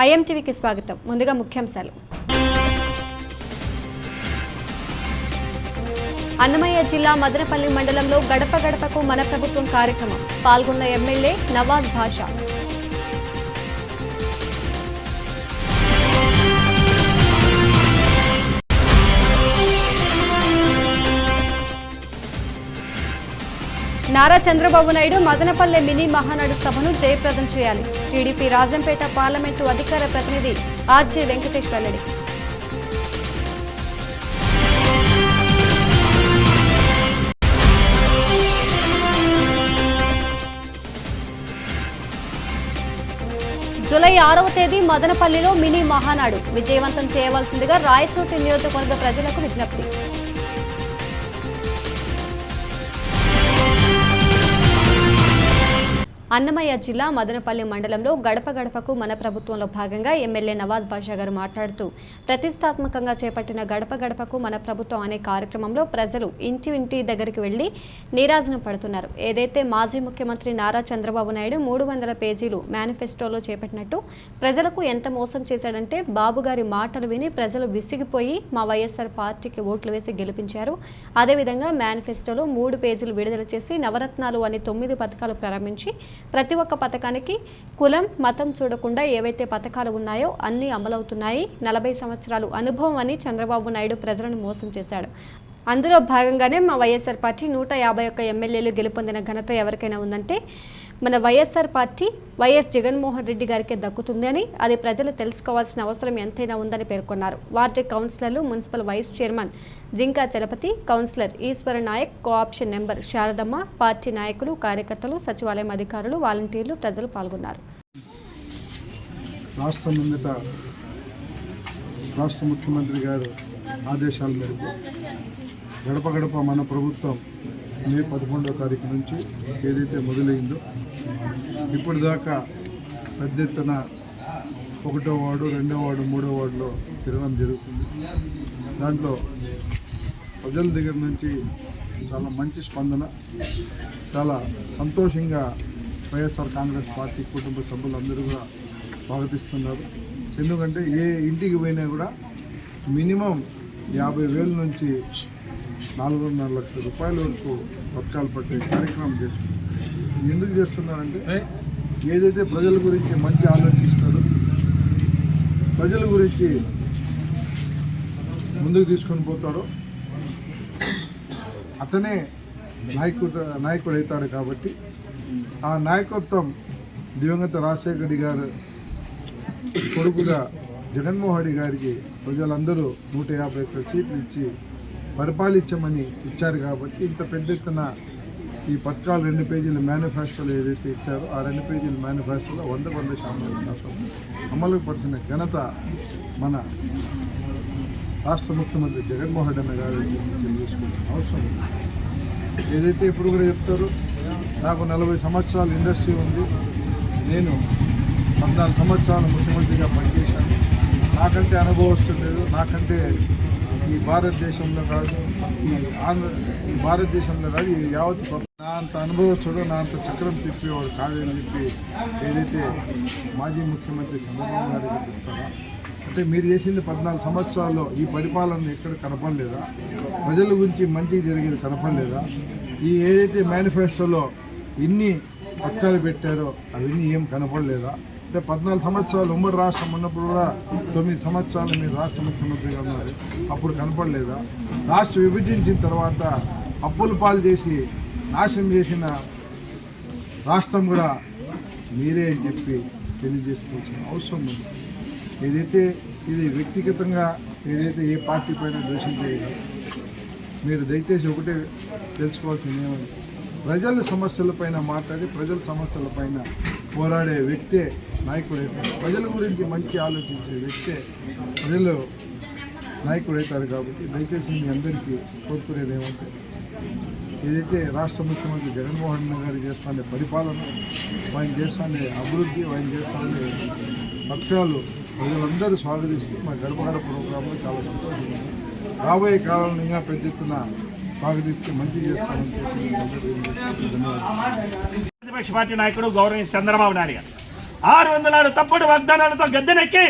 ఐఎంటీవీకి స్వాగతం. ముందుగా ముఖ్యాంశాలు. అన్నమయ్య జిల్లా మదనపల్లి మండలంలో గడప గడపకు మన ప్రభుత్వం కార్యక్రమం పాల్గొన్న ఎమ్మెల్యే నవాజ్ భాషా. నారా చంద్రబాబు నాయుడు మదనపల్లె మినీ మహానాడు సభను జయప్రదం చేయాలి. టీడీపీ రాజంపేట పార్లమెంటు అధికార ప్రతినిధి ఆర్జే వెంకటేష్ వెల్లడి. జూలై 6వ తేదీ మదనపల్లిలో మినీ మహానాడు విజయవంతం చేయవలసిందిగా రాయచోటి నియోజకవర్గ ప్రజలకు విజ్ఞప్తి. అన్నమయ్య జిల్లా మదనపల్లి మండలంలో గడప గడపకు మన ప్రభుత్వంలో భాగంగా ఎమ్మెల్యే నవాజ్ భాషా గారు మాట్లాడుతూ ప్రతిష్టాత్మకంగా చేపట్టిన గడప గడపకు మన ప్రభుత్వం అనే కార్యక్రమంలో ప్రజలు ఇంటి దగ్గరికి వెళ్లి నీరాజనం పడుతున్నారు. ఏదైతే మాజీ ముఖ్యమంత్రి నారా చంద్రబాబు నాయుడు 300 పేజీలు మేనిఫెస్టోలో చేపట్టినట్టు ప్రజలకు ఎంత మోసం చేశాడంటే బాబు గారి మాటలు విని ప్రజలు విసిగిపోయి మా వైఎస్ఆర్ పార్టీకి ఓట్లు వేసి గెలిపించారు. అదేవిధంగా మేనిఫెస్టోలో 3 పేజీలు విడుదల చేసి నవరత్నాలు అనే 9 పథకాలు ప్రారంభించి ప్రతి ఒక్క పథకానికి కులం మతం చూడకుండా ఏవైతే పథకాలు ఉన్నాయో అన్నీ అమలవుతున్నాయి. 40 సంవత్సరాలు అనుభవం అని చంద్రబాబు నాయుడు ప్రజలను మోసం చేశాడు. అందులో భాగంగానే మా వైఎస్ఆర్ పార్టీ 151 ఎమ్మెల్యేలు గెలుపొందిన ఘనత ఎవరికైనా ఉందంటే మన వైఎస్ఆర్ పార్టీ వైఎస్ జగన్మోహన్ రెడ్డి గారికే దక్కుతుంది అని, అది ప్రజలు తెలుసుకోవాల్సిన అవసరం ఎంతైనా ఉందని పేర్కొన్నారు. వార్డు కౌన్సిలర్లు, municipal vice chairman Jinka Chalapathi, councillor Eshwara Nayak, cooption number Sharadamma, party నాయకులు, కార్యకర్తలు, సచివాలయం అధికారులు, వాలంటీర్లు, ప్రజలు పాల్గొన్నారు. రాష్ట్ర ముఖ్యమంత్రి గారు ఆదేశాల మేరకు గడప గడప మన ప్రభుత్వం మే 11వ తారీఖు నుంచి ఏదైతే మొదలైందో ఇప్పటిదాకా పెద్ద ఎత్తున 1వ వార్డు, 2వ వార్డు, 3వ వార్డులో తిరగడం జరుగుతుంది. దాంట్లో ప్రజల దగ్గర నుంచి చాలా మంచి స్పందన, చాలా సంతోషంగా వైఎస్ఆర్ కాంగ్రెస్ పార్టీ కుటుంబ సభ్యులందరూ కూడా స్వాగతిస్తున్నారు. ఎందుకంటే ఏ ఇంటికి పోయినా కూడా మినిమం 50,000 నుంచి 4.5 లక్షల రూపాయల వరకు పథకాలు పట్టే కార్యక్రమం చేస్తున్నారు. ఎందుకు చేస్తున్నారంటే ఏదైతే ప్రజల గురించి మంచి ఆలోచిస్తారో, ప్రజల గురించి ముందుకు తీసుకొని పోతాడో అతనే నాయకుడు అవుతాడు. కాబట్టి ఆ నాయకత్వం దివంగత రాజశేఖర రెడ్డి గారు కొడుకుగా జగన్మోహన్ రెడ్డి గారికి ప్రజలందరూ 151 సీట్లు ఇచ్చి పరిపాలించమని ఇచ్చారు. కాబట్టి ఇంత పెద్ద ఎత్తున ఈ పథకాలు 2 పేజీల మేనిఫెస్టోలో ఏదైతే ఇచ్చారో ఆ 2 పేజీల మేనిఫెస్టోలో 100% అమలు పరిచిన ఘనత మన రాష్ట్ర ముఖ్యమంత్రి జగన్మోహన్ రెడ్డి గారు తెలుసుకోవాల్సిన అవసరం ఉంది. ఏదైతే ఇప్పుడు కూడా చెప్తారో నాకు 40 సంవత్సరాల ఇండస్ట్రీ ఉంది, నేను 14 సంవత్సరాలు ముఖ్యమంత్రిగా పనిచేశాను, నాకంటే అనుభవం లేదు, నాకంటే ఈ భారతదేశంలో కాదు, ఈ భారతదేశంలో కాదు, ఈ యావత్ నా అంత అనుభవస్తుడు, నా అంత చక్రం తిప్పేవాడు కాదని చెప్పి ఏదైతే మాజీ ముఖ్యమంత్రి చంద్రబాబు నాయుడు గారు చెప్తారా, అంటే మీరు చేసింది 14 సంవత్సరాల్లో ఈ పరిపాలన ఎక్కడ కనపడలేదా? ప్రజల గురించి మంచిగా జరిగేది కనపడలేదా? ఈ ఏదైతే మేనిఫెస్టోలో ఇన్ని పథకాలు పెట్టారో అవన్నీ ఏం కనపడలేదా? అంటే 14 సంవత్సరాలు ఉమ్మడి రాష్ట్రం ఉన్నప్పుడు కూడా 9 సంవత్సరాలు మీరు రాష్ట్ర ముఖ్యమంత్రిగా ఉన్నారు, అప్పుడు కనపడలేదా? రాష్ట్ర విభజించిన తర్వాత అప్పుల పాలు చేసి నాశనం చేసిన రాష్ట్రం కూడా మీరే అని చెప్పి తెలియజేసుకోవాల్సిన అవసరం ఉంది. ఏదైతే ఇది వ్యక్తిగతంగా ఏదైతే ఏ పార్టీ పైన దోషం చేయదు, మీరు దయచేసి ఒకటే తెలుసుకోవాల్సింది ఏమని, ప్రజల సమస్యలపైన మాట్లాడి ప్రజల సమస్యలపైన పోరాడే వ్యక్తే నాయకుడైతారు. ప్రజల గురించి మంచి ఆలోచించే వ్యక్తే ప్రజలు నాయకుడైతారు. కాబట్టి దయచేసి మీ అందరికీ కోరుకునేది ఏమంటే, ఏదైతే రాష్ట్ర ముఖ్యమంత్రి జగన్మోహన్ రెడ్డి గారు చేస్తానే పరిపాలన, ఆయన చేస్తానే అభివృద్ధి, ఆయన చేస్తానే పక్షాలు ప్రజలందరూ స్వాగతిస్తూ మా గడప గడప ప్రోగ్రాంలో చాలా సంతోషంగా రాబోయే కాలంలో ఇంకా పెద్ద ఎత్తున స్వాగతించి మంచి చేస్తామని చెప్పి ప్రతిపక్ష పార్టీ నాయకుడు గౌరవ చంద్రబాబు నాయుడు గారు 606 తప్పుడు వాగ్దానాలతో గద్దెనెక్కి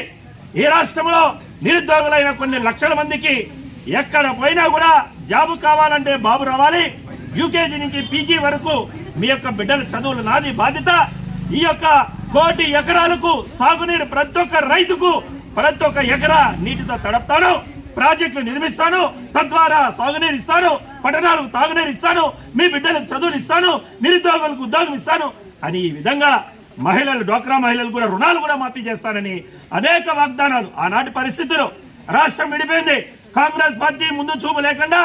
ఈ రాష్ట్రంలో నిరుద్యోగులైన కొన్ని లక్షల మందికి ఎక్కడ పోయినా కూడా జాబు కావాలంటే బాబు రావాలి, యూకేజీ నుంచి పీజీ వరకు మీ యొక్క బిడ్డల చదువులు నాది బాధ్యత, ఈ యొక్క 1 కోటి ఎకరాలకు సాగునీరు ప్రతి ఒక్క రైతుకు ప్రతి ఒక్క ఎకరా నీటితో తడుపుతాను, ప్రాజెక్టులు నిర్మిస్తాను, తద్వారా సాగునీరు ఇస్తాను, పట్టణాలకు తాగునీరు ఇస్తాను, మీ బిడ్డలకు చదువులు ఇస్తాను, నిరుద్యోగులకు ఉద్యోగం ఇస్తాను అని ఈ విధంగా మహిళలు, డ్వాక్రా మహిళలు కూడా రుణాలు కూడా మాఫీ చేస్తానని అనేక వాగ్దానాలు. ఆనాటి పరిస్థితులు రాష్ట్రం విడిపోయింది. కాంగ్రెస్ పార్టీ ముందు చూపు లేకుండా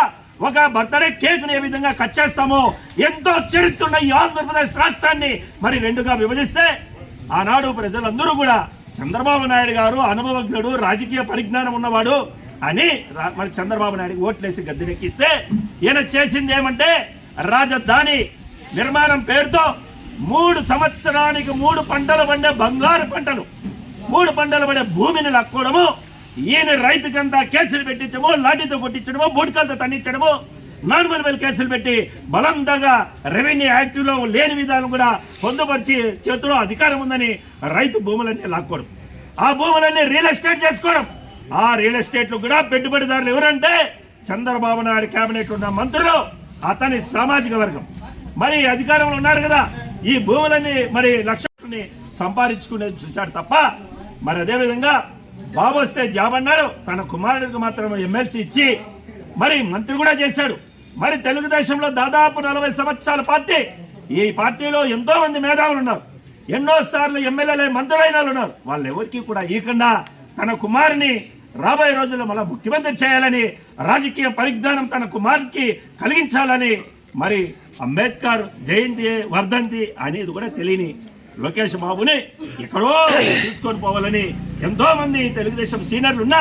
ఒక బర్త్డే కేక్ ను ఏ విధంగా కట్ చేస్తామో, ఎంతో చరిత్ర ఈ ఆంధ్రప్రదేశ్ రాష్ట్రాన్ని మరి 2గా విభజిస్తే ఆనాడు ప్రజలందరూ కూడా చంద్రబాబు నాయుడు గారు అనుభవజ్ఞుడు, రాజకీయ పరిజ్ఞానం ఉన్నవాడు అని మరి చంద్రబాబు నాయుడు ఓట్లేసి గద్దెనెక్కిస్తే ఈయన చేసింది ఏమంటే రాజధాని నిర్మాణం పేరుతో 3 సంవత్సరానికి 3 పంటలు పండే బంగారు పంటలు, 3 పంటలు పడే భూమిని లాక్కోవడము, ఈయన రైతుకంతా కేసులు పెట్టించడము, లాఠీతో కొట్టించడము, బూట్కాలతో తన్నించడము, నార్మల్ బెల్ కేసులు పెట్టి బలంగా రెవెన్యూ యాక్ట్ లో లేని విధానం కూడా పొందుపరిచి చేతిలో అధికారం ఉందని రైతు భూములన్నీ లాక్కోవడం, ఆ భూములన్నీ రియల్ ఎస్టేట్ చేసుకోవడం. ఆ రియల్ ఎస్టేట్ లో కూడా పెట్టుబడిదారులు ఎవరంటే చంద్రబాబు నాయుడు కేబినెట్ ఉన్న మంత్రులు, అతని సామాజిక వర్గం. మరి అధికారంలో ఉన్నారు కదా, ఈ భూములన్నీ మరి లక్షల్ని సంపాదించుకునేది చూశాడు తప్ప మరి అదేవిధంగా బాబు వస్తే జాబ్ అన్నాడు, తన కుమారుడికి మాత్రం ఎమ్మెల్సీ ఇచ్చి మరి మంత్రి కూడా చేశాడు. మరి తెలుగుదేశంలో దాదాపు 40 సంవత్సరాల పార్టీ, ఈ పార్టీలో ఎంతో మంది మేధావులు ఉన్నారు, ఎన్నో సార్లు ఎమ్మెల్యేలు మంత్రులైన ఉన్నారు. వాళ్ళు ఎవరికి కూడా ఈకుండా తన కుమారుని రాబోయే రోజుల్లో మళ్ళా ముఖ్యమంత్రి చేయాలని, రాజకీయ పరిజ్ఞానం తన కుమారుడికి కలిగించాలని మరి అంబేద్కర్ జయంతి వర్ధంతి అనేది కూడా తెలియని లోకేష్ బాబుని ఎక్కడో తీసుకొని పోవాలని ఎంతో మంది తెలుగుదేశం సీనియర్లు ఉన్నా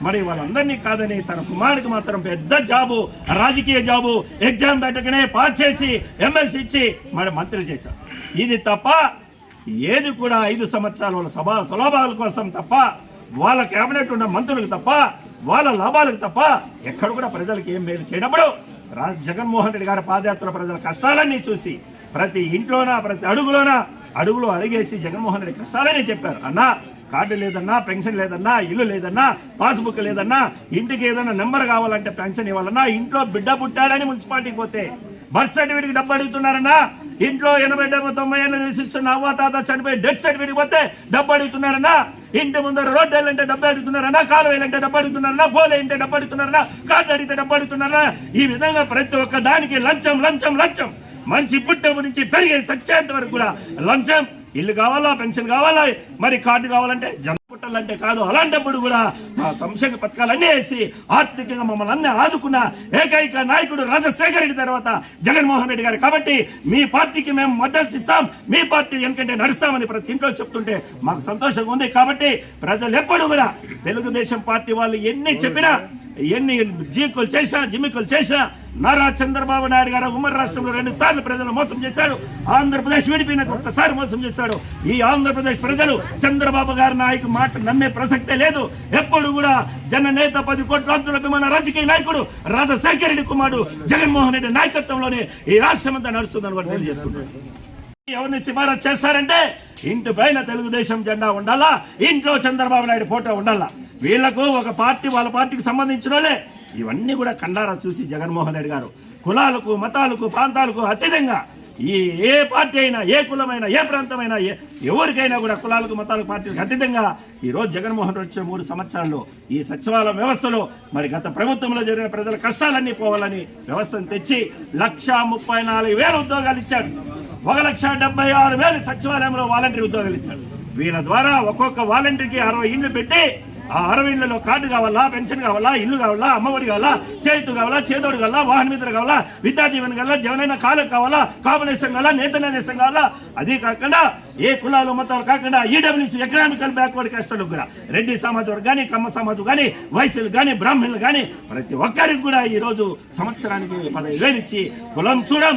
మరి వాళ్ళందరినీ కాదని తన కుమారుడికి మాత్రం పెద్ద జాబు, రాజకీయ జాబు, ఎగ్జామ్ పెట్టకనే పాస్ చేసి ఎమ్మెల్సీ ఇచ్చి మరి మంత్రి చేశారు. ఇది తప్ప ఏది కూడా 5 సంవత్సరాల వాళ్ళ సులభాల కోసం తప్ప, వాళ్ళ కేబినెట్ ఉన్న మంత్రులకు తప్ప, వాళ్ళ లాభాలకు తప్ప ఎక్కడ కూడా ప్రజలకు ఏం మేలు చేయనప్పుడు జగన్మోహన్ రెడ్డి గారి పాదయాత్ర ప్రజల కష్టాలన్నీ చూసి ప్రతి ఇంట్లోనా ప్రతి అడుగులో అడిగేసి జగన్మోహన్ రెడ్డి కష్టాలనే చెప్పారు. అన్నా కార్డు లేదన్నా, పెన్షన్ లేదన్నా, ఇల్లు లేదన్నా, పాస్బుక్ లేదన్నా, ఇంటికి ఏదన్నా నెంబర్ కావాలంటే పెన్షన్ ఇవ్వాలన్నా, ఇంట్లో బిడ్డ పుట్టాడని మున్సిపాలిటీకి పోతే బర్త్ సర్టిఫికేట్ డబ్బు అడుగుతున్నారన్నా, ఇంట్లో 80-90 ఏళ్ళు నివసిస్తున్న అవ్వ తాత చనిపోయి డెత్ సర్టిఫికేట్ పోతే డబ్బు అడుగుతున్నారన్నా, ఇంటి ముందర రోడ్డు వేయాలంటే డబ్బు అడుగుతున్నారన్నా, కాలు వేయాలంటే డబ్బు అడుగుతున్నారన్నా, ఫోన్ వేయంటే డబ్బు అడుగుతున్నారన్నా, కార్డు అడిగితే డబ్బు అడుగుతున్నారన్నా. ఈ విధంగా ప్రతి ఒక్క దానికి లంచం. మనిషి పుట్టినప్పటి నుంచి పెరిగే సచ్చేంత వరకు కూడా లంచం. ఇల్లు కావాలా, పెన్షన్ కావాలా, మరి కార్డు కావాలంటే జనం పుట్టాలంటే కాదు. అలాంటప్పుడు కూడా మా సంక్షేమ పథకాలన్నీ వేసి ఆర్థికంగా మమ్మల్ని అన్నీ ఆదుకున్న ఏకైక నాయకుడు రాజశేఖర రెడ్డి తర్వాత జగన్మోహన్ రెడ్డి గారు. కాబట్టి మీ పార్టీకి మేము మద్దతు ఇస్తాం, మీ పార్టీ ఎందుకంటే నడుస్తామని ప్రతి ఇంట్లో చెప్తుంటే మాకు సంతోషంగా ఉంది. కాబట్టి ప్రజలు ఎప్పుడు కూడా తెలుగుదేశం పార్టీ వాళ్ళు ఎన్ని చెప్పినా, ఎన్ని జిమ్మికులు చేసినా నారా చంద్రబాబు నాయుడు గారు ఉమ్మడి రాష్ట్రంలో 2 సార్లు ప్రజలు మోసం చేశాడు. ఆంధ్రప్రదేశ్ విడిపోయినకు ఒక్కసారి మోసం చేశాడు. ఈ ఆంధ్రప్రదేశ్ ప్రజలు చంద్రబాబు గారి నాయకు మాట నమ్మే ప్రసక్తే లేదు. ఎప్పుడు కూడా జననేత 10 కోట్ల అభిమాన రాజకీయ నాయకుడు రాజశేఖర రెడ్డి కుమారుడు జగన్మోహన్ రెడ్డి నాయకత్వంలోనే ఈ రాష్ట్రం అంతా నడుస్తుందని కూడా తెలియజేసుకుంటున్నారు. ఎవరిని సిఫారసు చేస్తారంటే ఇంటి పైన తెలుగుదేశం జెండా ఉండాలా, ఇంట్లో చంద్రబాబు నాయుడు ఫోటో ఉండాలా. వీళ్లకు ఒక పార్టీ వాళ్ళ పార్టీకి సంబంధించిన వాళ్ళే ఇవన్నీ కూడా కండారా చూసి జగన్మోహన్ రెడ్డి గారు కులాలకు, మతాలకు, ప్రాంతాలకు అతీతంగా ఏ పార్టీ అయినా, ఏ కులమైనా, ఏ ప్రాంతమైనా, ఎవరికైనా కూడా కులాలకు, మతాలకు, పార్టీలకు అతీతంగా ఈ రోజు జగన్మోహన్ రెడ్డి వచ్చే 3 సంవత్సరాల్లో ఈ సచివాలయ వ్యవస్థలో మరి గత ప్రభుత్వంలో జరిగిన ప్రజల కష్టాలన్నీ పోవాలని వ్యవస్థను తెచ్చి 1,34,000 ఉద్యోగాలు ఇచ్చాడు. 1,76,000 సచివాలయంలో వాలంటీర్ ఉద్యోగాలు ఇచ్చాడు. వీళ్ళ ద్వారా ఒక్కొక్క వాలంటీర్కి 60 ఇండ్లు పెట్టి ఆ 60 ఇళ్లలో కార్డు కావాలా, పెన్షన్ కావాలా, ఇల్లు కావాలా, అమ్మఒడి కావాలా, చేతు కావాలా, చేదోడు కావాలా, వాహన మిత్ర కావాలా, విద్యా దీవెన కావాలా, జవనైన కాలకు కావాలా, కాపునేసం కావాలా, నేతనేసం కావాలా. అదే కాకుండా ఏ కులాలు మతాలు కాకుండా ఈడబ్ల్యూసీ ఎకనామికల్ బ్యాక్వర్డ్ కాస్టులకు కూడా రెడ్డి సమాజం కానీ, కమ్మ సమాజం కానీ, వైశ్యులు కానీ, బ్రాహ్మణులు కానీ ప్రతి ఒక్కరికి కూడా ఈ రోజు సంవత్సరానికి 15,000 ఇచ్చి కులం చూడం,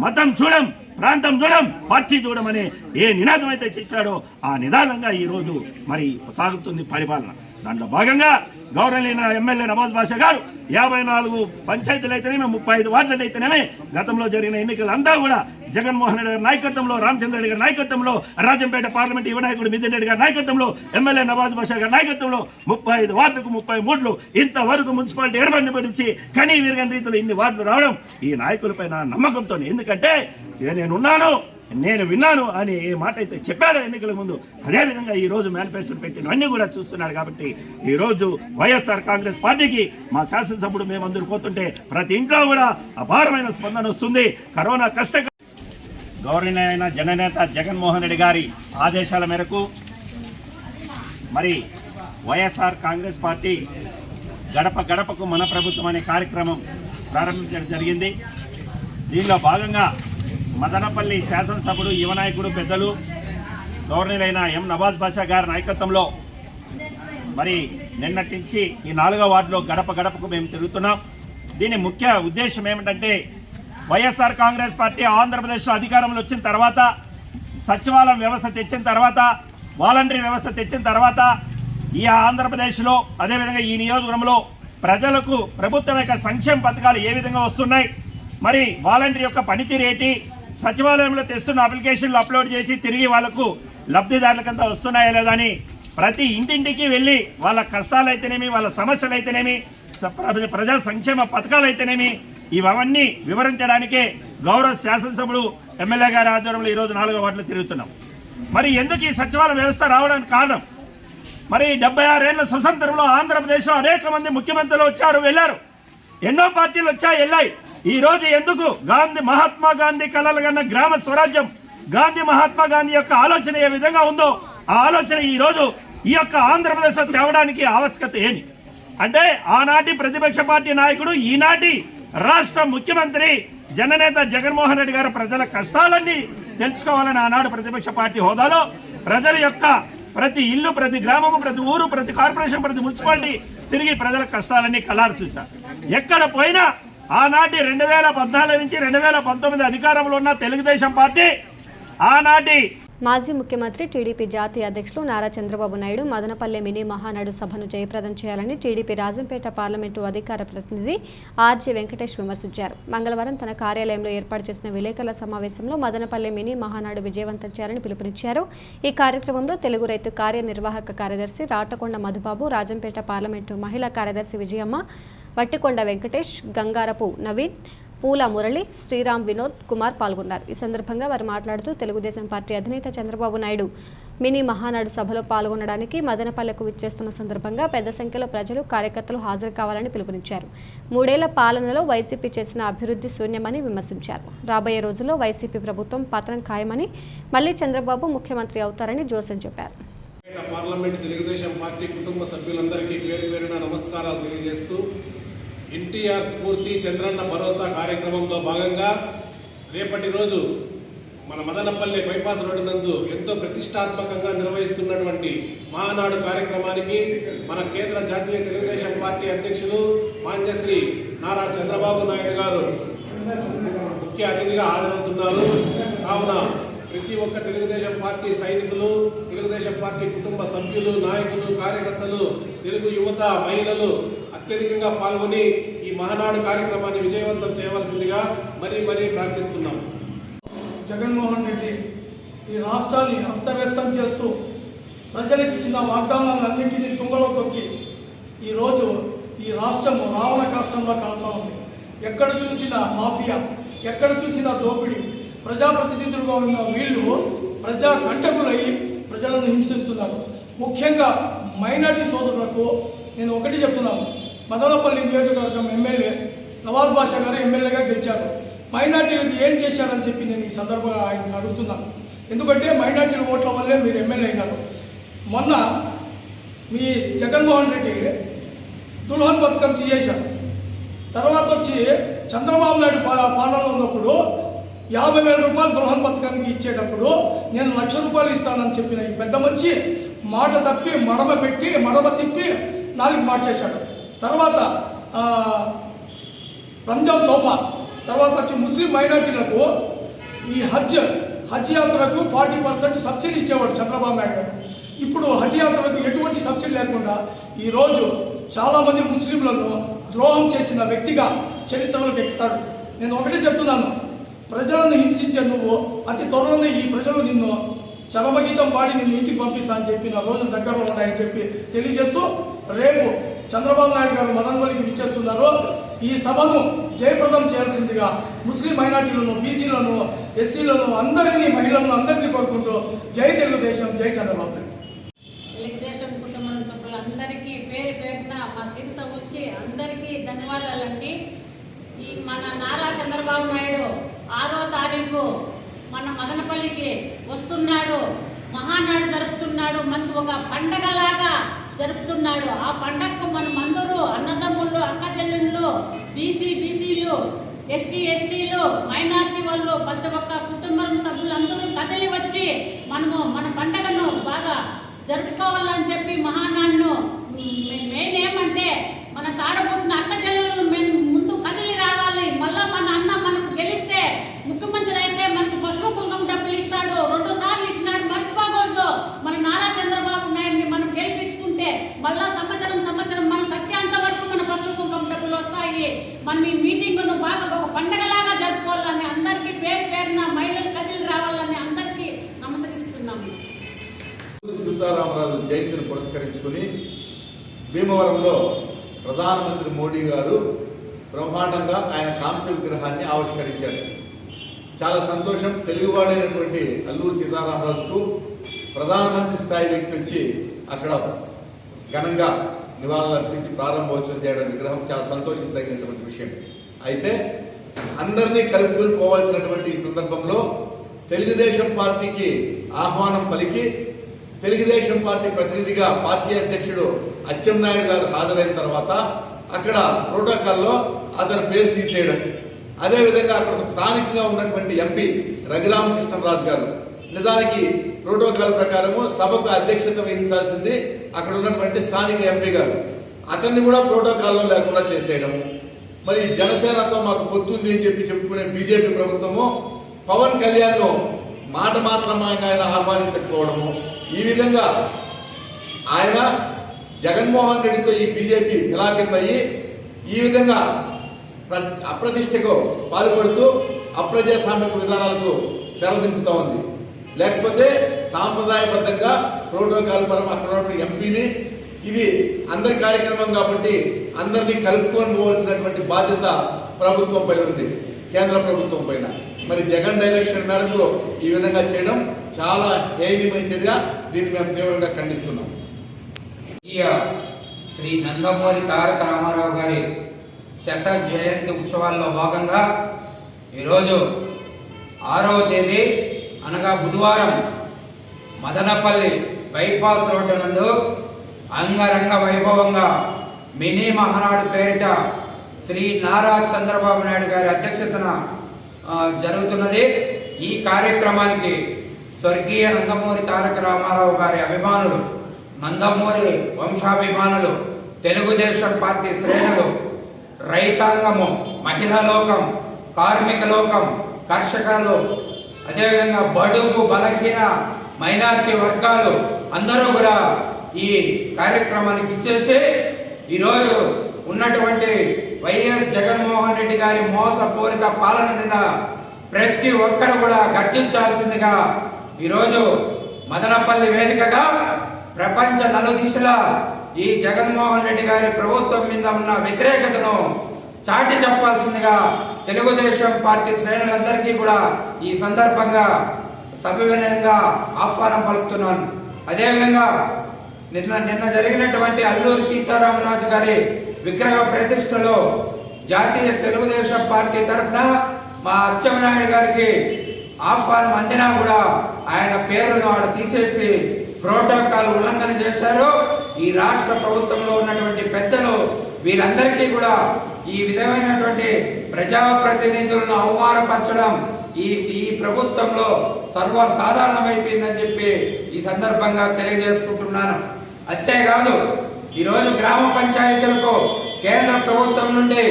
మతం చూడం, ప్రాంతం చూడం, పార్టీ చూడమని ఏ నినాదం అయితే చేశాడో ఆ నినాదంగా ఈ రోజు మరి సాగుతుంది పరిపాలన. దాంట్లో భాగంగా గౌరవనీయ ఎమ్మెల్యే నవాజ్ బాషా గారు 54 పంచాయతీలు అయితేనేమి 35 వార్డులు అయితేనేమి గతంలో జరిగిన ఎన్నికలంతా కూడా జగన్మోహన్ రెడ్డి గారి నాయకత్వంలో, రామచంద్ర రెడ్డి గారి నాయకత్వంలో, రాజంపేట పార్లమెంట్ యువ నాయకుడు మిథున్ రెడ్డి గారి నాయకత్వంలో, ఎమ్మెల్యే నవాజ్ బాషా గారి నాయకత్వంలో 35 వార్డులకు 33 ఇంతవరకు మున్సిపాలిటీ ఏర్పడినప్పటి కనీ విరగని రీతిలో ఇన్ని వార్డులు రావడం ఈ నాయకులపై నా నమ్మకంతో, ఎందుకంటే నేనున్నాను, నేను విన్నాను అని ఏ మాట అయితే చెప్పాడో ఎన్నికల ముందు, అదేవిధంగా ఈ రోజు మేనిఫెస్టోలు పెట్టినవన్నీ కూడా చూస్తున్నాడు. కాబట్టి ఈ రోజు వైఎస్ఆర్ కాంగ్రెస్ పార్టీకి మా శాసనసభ్యుడు మేమందరూ పోతుంటే ప్రతి ఇంట్లో కూడా అపారమైన స్పందన వస్తుంది. కరోనా గౌరవనీయ జననేత జగన్మోహన్ రెడ్డి గారి ఆదేశాల మేరకు మరి వైఎస్ఆర్ కాంగ్రెస్ పార్టీ గడప గడపకు మన ప్రభుత్వం అనే కార్యక్రమం ప్రారంభించడం జరిగింది. దీనిలో భాగంగా మదనపల్లి శాసనసభ్యుడు యువ నాయకుడు పెద్దలు గవర్నర్ ఎం నవాజ్ బాషా గారి నాయకత్వంలో మరి నిన్నటి నుంచి ఈ 4వ వార్డులో గడప గడపకు మేము తిరుగుతున్నాం. దీని ముఖ్య ఉద్దేశం ఏమిటంటే వైఎస్ఆర్ కాంగ్రెస్ పార్టీ ఆంధ్రప్రదేశ్లో అధికారంలో వచ్చిన తర్వాత, సచివాలయం వ్యవస్థ తెచ్చిన తర్వాత, వాలంటరీ వ్యవస్థ తెచ్చిన తర్వాత ఈ ఆంధ్రప్రదేశ్లో అదేవిధంగా ఈ నియోజకవర్గంలో ప్రజలకు ప్రభుత్వం యొక్క సంక్షేమ పథకాలు ఏ విధంగా వస్తున్నాయి, మరి వాలంటరీ యొక్క పనితీరు ఏంటి, సచివాలయంలో తెస్తున్న అప్లికేషన్లు అప్లోడ్ చేసి తిరిగి వాళ్లకు లబ్ధిదారులకంతా వస్తున్నాయా లేదా అని ప్రతి ఇంటింటికి వెళ్ళి వాళ్ళ కష్టాలు అయితేనేమి, వాళ్ళ సమస్యలు అయితేనేమి, ప్రజా సంక్షేమ పథకాలు అయితేనేమి ఇవన్నీ వివరించడానికే గౌరవ శాసనసభ్యుడు ఎమ్మెల్యే గారి ఆధ్వర్యంలో ఈరోజు 4వ వార్డులో తిరుగుతున్నాం. మరి ఎందుకు ఈ సచివాలయ వ్యవస్థ రావడానికి కారణం, మరి 76 ఏళ్ల స్వతంత్రంలో ఆంధ్రప్రదేశ్లో అనేక మంది ముఖ్యమంత్రులు వచ్చారు, వెళ్లారు, ఎన్నో పార్టీలు వచ్చాయి, వెళ్ళాయి. ఈ రోజు ఎందుకు మహాత్మా గాంధీ కలలు కన్న గ్రామ స్వరాజ్యం, గాంధీ మహాత్మా గాంధీ యొక్క ఆలోచన ఏ విధంగా ఉందో ఆ ఆలోచన ఈ రోజు ఈ యొక్క ఆంధ్రప్రదేశ్ తేవడానికి ఆవశ్యకత ఏమి అంటే, ఆనాటి ప్రతిపక్ష పార్టీ నాయకుడు ఈనాటి రాష్ట్ర ముఖ్యమంత్రి జననేత జగన్మోహన్ రెడ్డి గారు ప్రజల కష్టాలన్నీ తెలుసుకోవాలని ఆనాడు ప్రతిపక్ష పార్టీ హోదాలో ప్రజల యొక్క ప్రతి ఇల్లు, ప్రతి గ్రామము, ప్రతి ఊరు, ప్రతి కార్పొరేషన్, ప్రతి మున్సిపాలిటీ తిరిగి ప్రజల కష్టాలన్నీ కలారు చూశారు. ఎక్కడ పోయినా ఆనాటి 2014 నుంచి 2019 అధికారంలో ఉన్న తెలుగుదేశం పార్టీ ఆనాటి మాజీ ముఖ్యమంత్రి టీడీపీ జాతీయ అధ్యక్షులు నారా చంద్రబాబు నాయుడు మదనపల్లె మినీ మహానాడు సభను జయప్రదం చేయాలని టీడీపీ రాజంపేట పార్లమెంటు అధికార ప్రతినిధి ఆర్జే వెంకటేష్ విమర్శించారు. మంగళవారం తన కార్యాలయంలో ఏర్పాటు చేసిన విలేకరుల సమావేశంలో మదనపల్లె మినీ మహానాడు విజయవంతం చేయాలని పిలుపునిచ్చారు. ఈ కార్యక్రమంలో తెలుగు రైతు కార్యనిర్వాహక కార్యదర్శి రాటకొండ మధుబాబు, రాజంపేట పార్లమెంటు మహిళా కార్యదర్శి విజయమ్మ, వట్టికొండ వెంకటేష్, గంగారపు నవీన్, పూల మురళి, శ్రీరామ్ వినోద్ కుమార్ పాల్గొన్నారు. ఈ సందర్భంగా వారు మాట్లాడుతూ తెలుగుదేశం పార్టీ అధినేత చంద్రబాబు నాయుడు మినీ మహానాడు సభలో పాల్గొనడానికి మదనపల్లెకు విచ్చేస్తున్న సందర్భంగా పెద్ద సంఖ్యలో ప్రజలు, కార్యకర్తలు హాజరు కావాలని పిలుపునిచ్చారు. 3 ఏళ్ల పాలనలో వైసీపీ చేసిన అభివృద్ధి శూన్యమని విమర్శించారు. రాబోయే రోజుల్లో వైసీపీ ప్రభుత్వం పతనం ఖాయమని, మళ్లీ చంద్రబాబు ముఖ్యమంత్రి అవుతారని జోసెన్ చెప్పారు. పార్లమెంట్ తెలుగుదేశం పార్టీ కుటుంబ సభ్యులందరికీ పేరు నమస్కారాలు తెలియజేస్తూ ఎన్టీఆర్ స్ఫూర్తి చంద్రన్న భరోసా కార్యక్రమంలో భాగంగా రేపటి రోజు మన మదనపల్లె బైపాస్ రోడ్డు నందు ఎంతో ప్రతిష్టాత్మకంగా నిర్వహిస్తున్నటువంటి మహానాడు కార్యక్రమానికి మన కేంద్ర జాతీయ తెలుగుదేశం పార్టీ అధ్యక్షులు మాన్యశ్రీ నారా చంద్రబాబు నాయుడు గారు ముఖ్య అతిథిగా హాజరవుతున్నారు. కావున ప్రతి ఒక్క తెలుగుదేశం పార్టీ సైనికులు, తెలుగుదేశం పార్టీ కుటుంబ సభ్యులు, నాయకులు, కార్యకర్తలు, తెలుగు యువత, మహిళలు అత్యధికంగా పాల్గొని ఈ మహానాడు కార్యక్రమాన్ని విజయవంతం చేయవలసిందిగా మరీ ప్రార్థిస్తున్నాం. జగన్మోహన్ రెడ్డి ఈ రాష్ట్రాన్ని అస్తవ్యస్తం చేస్తూ ప్రజలకు ఇచ్చిన వాగ్దానాలన్నింటినీ తుంగలో తొక్కి ఈరోజు ఈ రాష్ట్రము రావణ కాష్టంలో కాలుతూ ఉంది. ఎక్కడ చూసినా మాఫియా, ఎక్కడ చూసినా దోపిడీ. ప్రజాప్రతినిధులుగా ఉన్న వీళ్ళు ప్రజా కంటకులై ప్రజలను హింసిస్తున్నారు. ముఖ్యంగా మైనార్టీ సోదరులకు నేను ఒకటి చెప్తున్నాను. మదనపల్లి నియోజకవర్గం ఎమ్మెల్యే నవాజ్ బాషా గారు ఎమ్మెల్యేగా గెలిచారు. మైనార్టీలకు ఏం చేశారని చెప్పి నేను ఈ సందర్భంగా ఆయన అడుగుతున్నాను. ఎందుకంటే మైనార్టీల ఓట్ల వల్లే మీరు ఎమ్మెల్యే అయినారు. మొన్న మీ జగన్మోహన్ రెడ్డి దుల్హన్ పథకం తీయేశారు. తర్వాత వచ్చి చంద్రబాబు నాయుడు పాలనలో ఉన్నప్పుడు 50,000 రూపాయలు దుల్హన్ పథకానికి ఇచ్చేటప్పుడు నేను 1,00,000 రూపాయలు ఇస్తానని చెప్పిన ఈ పెద్ద మంచి మాట తప్పి మడమ తిప్పి 4 మార్చేశాడు. తర్వాత రంజాన్ తోఫా, తర్వాత వచ్చి ముస్లిం మైనార్టీలకు ఈ హజ్ యాత్రకు 40% సబ్సిడీ ఇచ్చేవాడు చంద్రబాబు నాయుడు గారు. ఇప్పుడు హజ్ యాత్రకు ఎటువంటి సబ్సిడీ లేకుండా ఈరోజు చాలామంది ముస్లింలను ద్రోహం చేసిన వ్యక్తిగా చరిత్రలోకి ఎక్కుతాడు. నేను ఒకటే చెప్తున్నాను, ప్రజలను హింసించే నువ్వు అతి త్వరలోనే ఈ ప్రజలు నిన్ను చరమగీతం పాడి నిన్ను ఇంటికి పంపిస్తా అని చెప్పి నా రోజులు దగ్గరలో ఉన్నాయని చెప్పి తెలియజేస్తూ, రేపు చంద్రబాబు నాయుడు గారు మదనపల్లికి విచ్చేస్తున్నారు. ఈ సభను జయప్రదం చేయాల్సిందిగా ముస్లిం మైనార్టీలను, బీసీలను, ఎస్సీలను, అందరినీ, మహిళలను అందరినీ కోరుకుంటూ జై తెలుగుదేశం, జై చంద్రబాబు. తెలుగుదేశం కుటుంబం సభ్యులందరికీ పేరు పేరున మా శిరస వచ్చి అందరికీ ధన్యవాదాలండి. ఈ మన నారా చంద్రబాబు నాయుడు 6వ తారీఖు మన మదనపల్లికి వస్తున్నాడు, మహానాడు జరుపుతున్నాడు, మనకు ఒక పండగలాగా జరుపుతున్నాడు. ఆ పండగకు మనం అందరూ అన్నదమ్ముళ్ళు, అక్క చెల్లెళ్ళు, బీసీలు, ఎస్టీలు, మైనార్టీ వాళ్ళు, ప్రతి ఒక్క కుటుంబం సభ్యులందరూ కదిలి వచ్చి మనము మన పండగను బాగా జరుపుకోవాలని చెప్పి మహానాడును మెయిన్ ఏమంటే మన తాడబుట్టిన అక్క చెల్లెళ్ళు ముందు కదిలి రావాలి. మళ్ళా మన అన్న మనకు గెలిస్తే ముఖ్యమంత్రి అయితే మనకు పసుపు కుంకుమ డబ్బులు ఇస్తాడు, 2 సార్లు ఇచ్చినాడు, మర్చిపోకూడదు. మన నారా చంద్రబాబు నాయుడిని మనం గెలిపించుకుంటే మళ్ళా సంవత్సరం మన సత్యాంత వరకు మన పసుపు కుంకుమ డబ్బులు వస్తాయి. మన ఈ మీటింగును బాగా ఒక పండగలాగా జరుపుకోవాలని అందరికీ పేరు పేరున మహిళలు కదిలి రావాలని అందరికీ నమస్కరిస్తున్నాము. సీతారామరాజు జయంతిని పురస్కరించుకుని భీమవరంలో ప్రధానమంత్రి మోడీ గారు బ్రహ్మాండంగా ఆయన కాంస్య విగ్రహాన్ని ఆవిష్కరించారు. చాలా సంతోషం. తెలుగువాడైనటువంటి అల్లూరి సీతారామరాజుకు ప్రధానమంత్రి స్థాయి వ్యక్తి వచ్చి అక్కడ ఘనంగా నివాళులర్పించి ప్రారంభోత్సవం చేయడం విగ్రహం చాలా సంతోషించదగినటువంటి విషయం. అయితే అందరినీ కలుపుకొని పోవాల్సినటువంటి ఈ సందర్భంలో తెలుగుదేశం పార్టీకి ఆహ్వానం పలికి తెలుగుదేశం పార్టీ ప్రతినిధిగా పార్టీ అధ్యక్షుడు అచ్చెన్నాయుడు గారు హాజరైన తర్వాత అక్కడ ప్రోటోకాల్లో అతని పేరు తీసేయడం, అదేవిధంగా అక్కడ స్థానికంగా ఉన్నటువంటి ఎంపీ రఘురామకృష్ణరాజు గారు నిజానికి ప్రోటోకాల్ ప్రకారము సభకు అధ్యక్షత వహించాల్సింది అక్కడ ఉన్నటువంటి స్థానిక ఎంపీ గారు, అతన్ని కూడా ప్రోటోకాల్లో లేకుండా చేసేయడము. మరి జనసేనతో మాకు పొత్తుంది అని చెప్పి చెప్పుకునే బీజేపీ ప్రభుత్వము పవన్ కళ్యాణ్ను మాట మాత్రమే ఆయన ఆహ్వానించకపోవడము, ఈ విధంగా ఆయన జగన్మోహన్ రెడ్డితో ఈ బీజేపీ మిలాఖత్ అయ్యి ఈ విధంగా అప్రతిష్టకు పాల్పడుతూ అప్రజాస్వామిక విధానాలకు తెరదింపుతూ ఉంది. లేకపోతే సాంప్రదాయబద్ధంగా ప్రోటోకాల్ పరం అక్కడ ఉన్నటువంటి ఎంపీని, ఇది అందరి కార్యక్రమం కాబట్టి అందరినీ కలుపుకొని పోవాల్సినటువంటి బాధ్యత ప్రభుత్వం పైన ఉంది, కేంద్ర ప్రభుత్వం పైన. మరి జగన్ డైరెక్షన్ మేరకు ఈ విధంగా చేయడం చాలా హేయమైన చర్య. దీన్ని మేము తీవ్రంగా ఖండిస్తున్నాం. శ్రీ నందమూరి తారక రామారావు గారి 100వ జయంతి ఉత్సవాల్లో భాగంగా ఈరోజు 6వ తేదీ అనగా బుధవారం మదనపల్లి బైపాస్ రోడ్డు నందు అంగరంగ వైభవంగా మినీ మహానాడు పేరిట శ్రీ నారా చంద్రబాబు నాయుడు గారి అధ్యక్షతన జరుగుతున్నది. ఈ కార్యక్రమానికి స్వర్గీయ నందమూరి తారక రామారావు గారి అభిమానులు, నందమూరి వంశాభిమానులు, తెలుగుదేశం పార్టీ శ్రేణులు, రైతాంగము, మహిళా లోకం, కార్మిక లోకం, కర్షకులు, అదేవిధంగా బడుగు బలహీన మైనారిటీ వర్గాలు అందరూ కూడా ఈ కార్యక్రమానికి ఇచ్చేసి ఈరోజు ఉన్నటువంటి వైఎస్ జగన్మోహన్ రెడ్డి గారి మోసపూరిత పాలన మీద ప్రతి ఒక్కరు కూడా గర్జించాల్సిందిగా ఈరోజు మదనపల్లి వేదికగా ప్రపంచ నలుదిశలా ఈ జగన్మోహన్ రెడ్డి గారి ప్రభుత్వం మీద ఉన్న వ్యతిరేకతను చాటి చెప్పాల్సిందిగా తెలుగుదేశం పార్టీ శ్రేణులందరికీ కూడా ఈ సందర్భంగా సవినయంగా ఆహ్వానం పలుకుతున్నాను. అదేవిధంగా నిన్న జరిగినటువంటి అల్లూరి సీతారామరాజు గారి విగ్రహ ప్రతిష్టలో జాతీయ తెలుగుదేశం పార్టీ తరఫున మా అచ్చెన్నాయుడు గారికి ఆహ్వానం అందినా కూడా ఆయన పేరును ఆడ తీసేసి ప్రోటోకాల్ ఉల్లంఘన చేశారు. ఈ రాష్ట్ర ప్రభుత్వంలో ఉన్నటువంటి పెద్దలు వీరందరికీ కూడా ఈ విధమైనటువంటి ప్రజాప్రతినిధులను అవమానపరచడం ఈ ప్రభుత్వంలో సర్వసాధారణమైపోయిందని చెప్పి ఈ సందర్భంగా తెలియజేసుకుంటున్నాను. అంతేకాదు ఈరోజు గ్రామ పంచాయతీలకు కేంద్ర ప్రభుత్వం నుండి,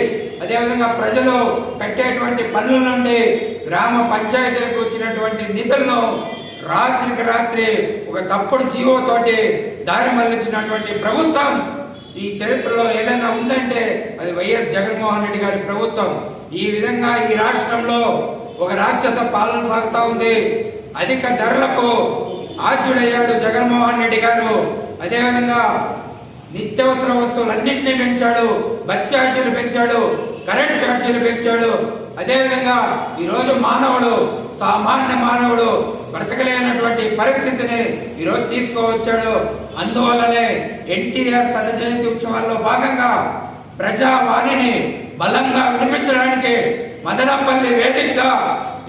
అదేవిధంగా ప్రజలు కట్టేటువంటి పన్నుల నుండి గ్రామ పంచాయతీలకు వచ్చినటువంటి నిధులను రాత్రికి రాత్రి ఒక తప్పుడు జీవోతోటి దారి మళ్లించినటువంటి ప్రభుత్వం ఈ చరిత్రలో ఏదైనా ఉందంటే అది వైఎస్ జగన్మోహన్ రెడ్డి గారి ప్రభుత్వం. ఈ విధంగా ఈ రాష్ట్రంలో ఒక రాక్షస పాలన సాగుతా ఉంది. అధిక ధరలకు ఆద్యుడయ్యాడు జగన్మోహన్ రెడ్డి గారు. అదేవిధంగా నిత్యావసర వస్తువులన్నింటినీ పెంచాడు, బస్ ఛార్జీలు పెంచాడు, కరెంట్ ఛార్జీలు పెంచాడు. అదేవిధంగా ఈరోజు సామాన్య మానవుడు బ్రతకలేనటువంటి పరిస్థితిని ఈరోజు తీసుకువచ్చాడు. అందువల్లనే ఎన్టీఆర్ శత జయంతి ఉత్సవాల్లో భాగంగా ప్రజావాణిని బలంగా వినిపించడానికి మదనపల్లి వేదికగా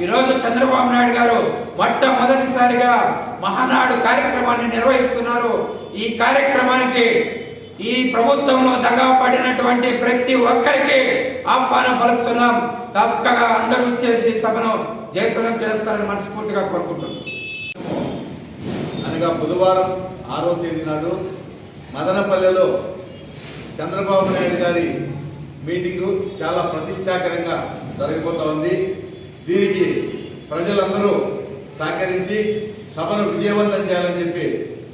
ఈరోజు చంద్రబాబు నాయుడు గారు మొట్టమొదటిసారిగా మహానాడు కార్యక్రమాన్ని నిర్వహిస్తున్నారు. ఈ కార్యక్రమానికి ఈ ప్రభుత్వంలో దగా పడినటువంటి ప్రతి ఒక్కరికి ఆహ్వానం పలుకుతున్నాం. తప్పగా అందరూ ఇచ్చేసి సభను జయప్రదం చేస్తారని మనస్ఫూర్తిగా కోరుకుంటున్నాం. అనగా బుధవారం 6వ తేదీ నాడు మదనపల్లెలో చంద్రబాబు నాయుడు గారి మీటింగు చాలా ప్రతిష్టాకరంగా జరగబోతా ఉంది. దీనికి ప్రజలందరూ సహకరించి సభను విజయవంతం చేయాలని చెప్పి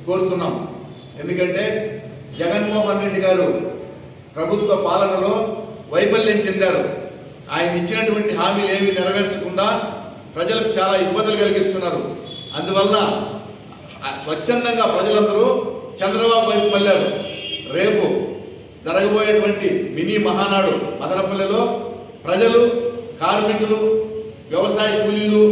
కోరుతున్నాం. ఎందుకంటే జగన్మోహన్ రెడ్డి గారు ప్రభుత్వ పాలనలో వైఫల్యం చెందారు. ఆయన ఇచ్చినటువంటి హామీలు ఏమీ నెరవేర్చకుండా ప్రజలకు చాలా ఇబ్బందులు కలిగిస్తున్నారు. అందువలన స్వచ్ఛందంగా ప్రజలందరూ చంద్రబాబు వైపు మళ్ళారు. రేపు జరగబోయేటువంటి మినీ మహానాడు మదనపల్లెలో ప్రజలు, కార్మికులు, వ్యవసాయ కూలీలు,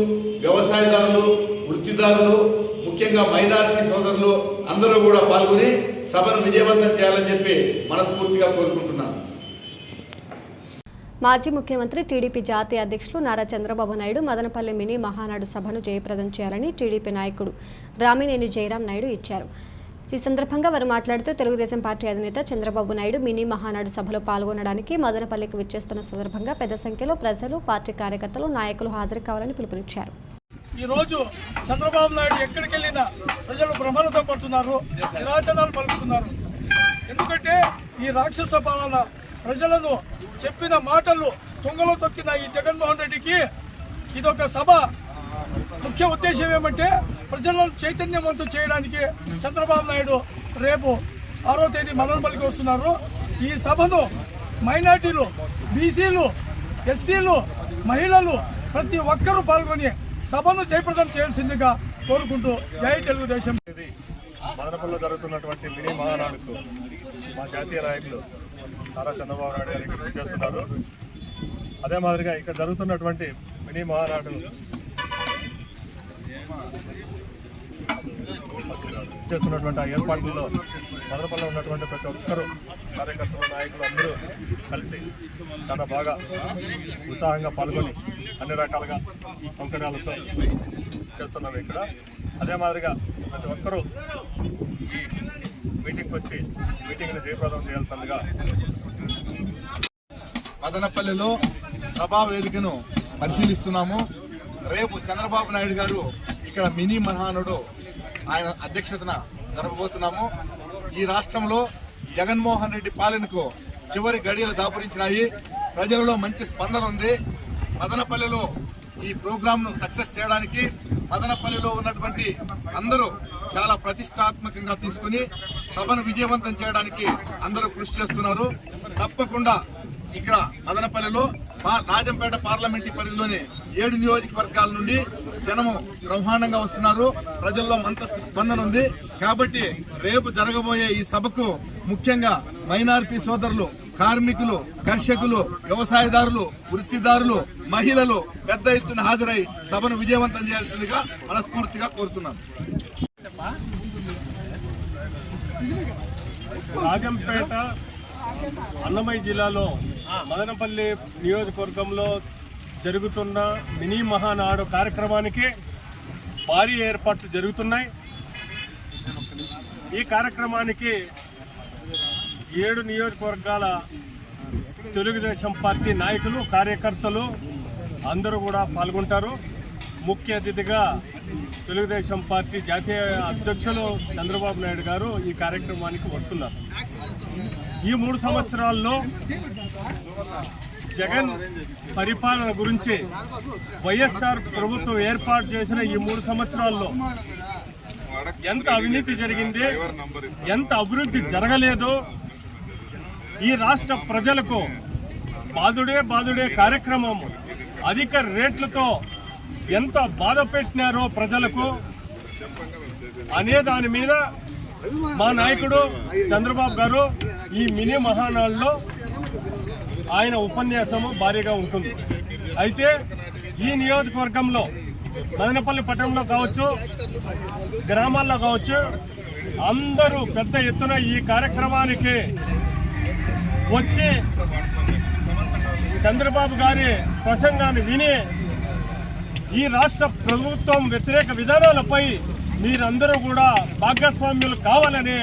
వ్యవసాయదారులు, వృత్తిదారులు, ముఖ్యంగా మైనారిటీ సోదరులు అందరూ కూడా పాల్గొని సభను విజయవంతం చేయాలని చెప్పి మనస్ఫూర్తిగా కోరుకుంటున్నాను. మాజీ ముఖ్యమంత్రి టీడీపీ జాతీయ అధ్యక్షులు నారా చంద్రబాబు నాయుడు మదనపల్లి మినీ మహానాడు సభను జయప్రదం చేయాలని టీడీపీ నాయకుడు రామినేని జయరాం నాయుడు ఇచ్చారు. ఈ సందర్భంగా వారు మాట్లాడుతూ తెలుగుదేశం పార్టీ అధినేత చంద్రబాబు నాయుడు మినీ మహానాడు సభలో పాల్గొనడానికి మదనపల్లికి విచ్చేస్తున్న సందర్భంగా పెద్ద సంఖ్యలో ప్రజలు, పార్టీ కార్యకర్తలు, నాయకులు హాజరు కావాలని పిలుపునిచ్చారు. ఈ రోజు చంద్రబాబు నాయుడు ఎక్కడికి వెళ్ళినా ప్రజలు బ్రహ్మరథం పడుతున్నారు, నిరాజనాలు పలుకుతున్నారు. ఎందుకంటే ఈ రాక్షస పాలన ప్రజలను చెప్పిన మాటలు తుంగలో తొక్కిన ఈ జగన్మోహన్ రెడ్డికి ఇదొక సభ. ముఖ్య ఉద్దేశం ఏమంటే ప్రజలను చైతన్యవంతం చేయడానికి చంద్రబాబు నాయుడు రేపు 6వ తేదీ మదనపల్లికి వస్తున్నారు. ఈ సభను మైనార్టీలు, బీసీలు, ఎస్సీలు, మహిళలు ప్రతి ఒక్కరూ పాల్గొని సభను జయప్రదం చేయాల్సిందిగా కోరుకుంటూ జై తెలుగుదేశం. మదనపల్లిలో జరుగుతున్నటువంటి మినీ మహానాడుకు మా జాతీయ నాయకులు నారా చంద్రబాబు నాయుడు గారు ఇక్కడ చేస్తున్నారు. అదే మాదిరిగా ఇక్కడ జరుగుతున్నటువంటి మినీ మహానాడు చేస్తున్నటువంటి ఆ ఏర్పాట్లలో మదనపల్లిలో ఉన్నటువంటి ప్రతి ఒక్కరు కార్యకర్తలు, నాయకులు అందరూ కలిసి చాలా బాగా ఉత్సాహంగా పాల్గొని అన్ని రకాలుగా సౌకర్యాలతో చేస్తున్నాం ఇక్కడ. అదే మాదిరిగా ప్రతి ఒక్కరూ ఈ మీటింగ్కి వచ్చి మీటింగ్ని జయప్రదం చేయాల్సిందిగా. మదనపల్లిలో సభా వేదికను పరిశీలిస్తున్నాము. రేపు చంద్రబాబు నాయుడు గారు ఇక్కడ మినీ మహానాడు ఆయన అధ్యక్షతన జరగబోతున్నాము. ఈ రాష్ట్రంలో జగన్మోహన్ రెడ్డి పాలనకు చివరి గడియలు దాపురించినాయి. ప్రజలలో మంచి స్పందన ఉంది. మదనపల్లిలో ఈ ప్రోగ్రాంను సక్సెస్ చేయడానికి మదనపల్లిలో ఉన్నటువంటి అందరూ చాలా ప్రతిష్టాత్మకంగా తీసుకుని సభను విజయవంతం చేయడానికి అందరూ కృషి చేస్తున్నారు. తప్పకుండా ఇక్కడ మదనపల్లిలో రాజంపేట పార్లమెంటరీ పరిధిలోని 7 నియోజకవర్గాల నుండి జనము బ్రహ్మాండంగా వస్తున్నారు. ప్రజల్లో మంత స్పందన ఉంది. కాబట్టి రేపు జరగబోయే ఈ సభకు ముఖ్యంగా మైనారిటీ సోదరులు, కార్మికులు, కర్షకులు, వ్యవసాయదారులు, వృత్తిదారులు, మహిళలు పెద్ద ఎత్తున హాజరై సభను విజయవంతం చేయాల్సిందిగా మనస్ఫూర్తిగా కోరుతున్నాను. రాజంపేట అన్నమయ్య జిల్లాలో మదనపల్లి నియోజకవర్గంలో జరుగుతున్న మినీ మహానాడు కార్యక్రమానికి భారీ ఏర్పాట్లు జరుగుతున్నాయి. ఈ కార్యక్రమానికి 7 నియోజకవర్గాల తెలుగుదేశం పార్టీ నాయకులు, కార్యకర్తలు అందరూ కూడా పాల్గొంటారు. ముఖ్య అతిథిగా తెలుగుదేశం పార్టీ జాతీయ అధ్యక్షులు చంద్రబాబు నాయుడు గారు ఈ కార్యక్రమానికి వస్తున్నారు. ఈ 3 సంవత్సరాల్లో జగన్ పరిపాలన గురించి వైఎస్ఆర్ ప్రభుత్వం ఏర్పాటు చేసిన ఈ 3 సంవత్సరాల్లో ఎంత అవినీతి జరిగింది, ఎంత అభివృద్ధి జరగలేదో ఈ రాష్ట్ర ప్రజలకు బాదుడే కార్యక్రమం అధిక రేట్లతో ఎంత బాధ పెట్టినారో ప్రజలకు అనే దాని మీద మా నాయకుడు చంద్రబాబు గారు ఈ మినీ మహానాడులో ఆయన ఉపన్యాసము భారీగా ఉంటుంది. అయితే ఈ నియోజకవర్గంలో మదనపల్లి పట్టణంలో కావచ్చు, గ్రామాల్లో కావచ్చు, అందరూ పెద్ద ఎత్తున ఈ కార్యక్రమానికి వచ్చి చంద్రబాబు గారి ప్రసంగాన్ని విని ఈ రాష్ట్ర ప్రభుత్వం వ్యతిరేక విధానాలపై మీరందరూ కూడా భాగస్వామ్యులు కావాలని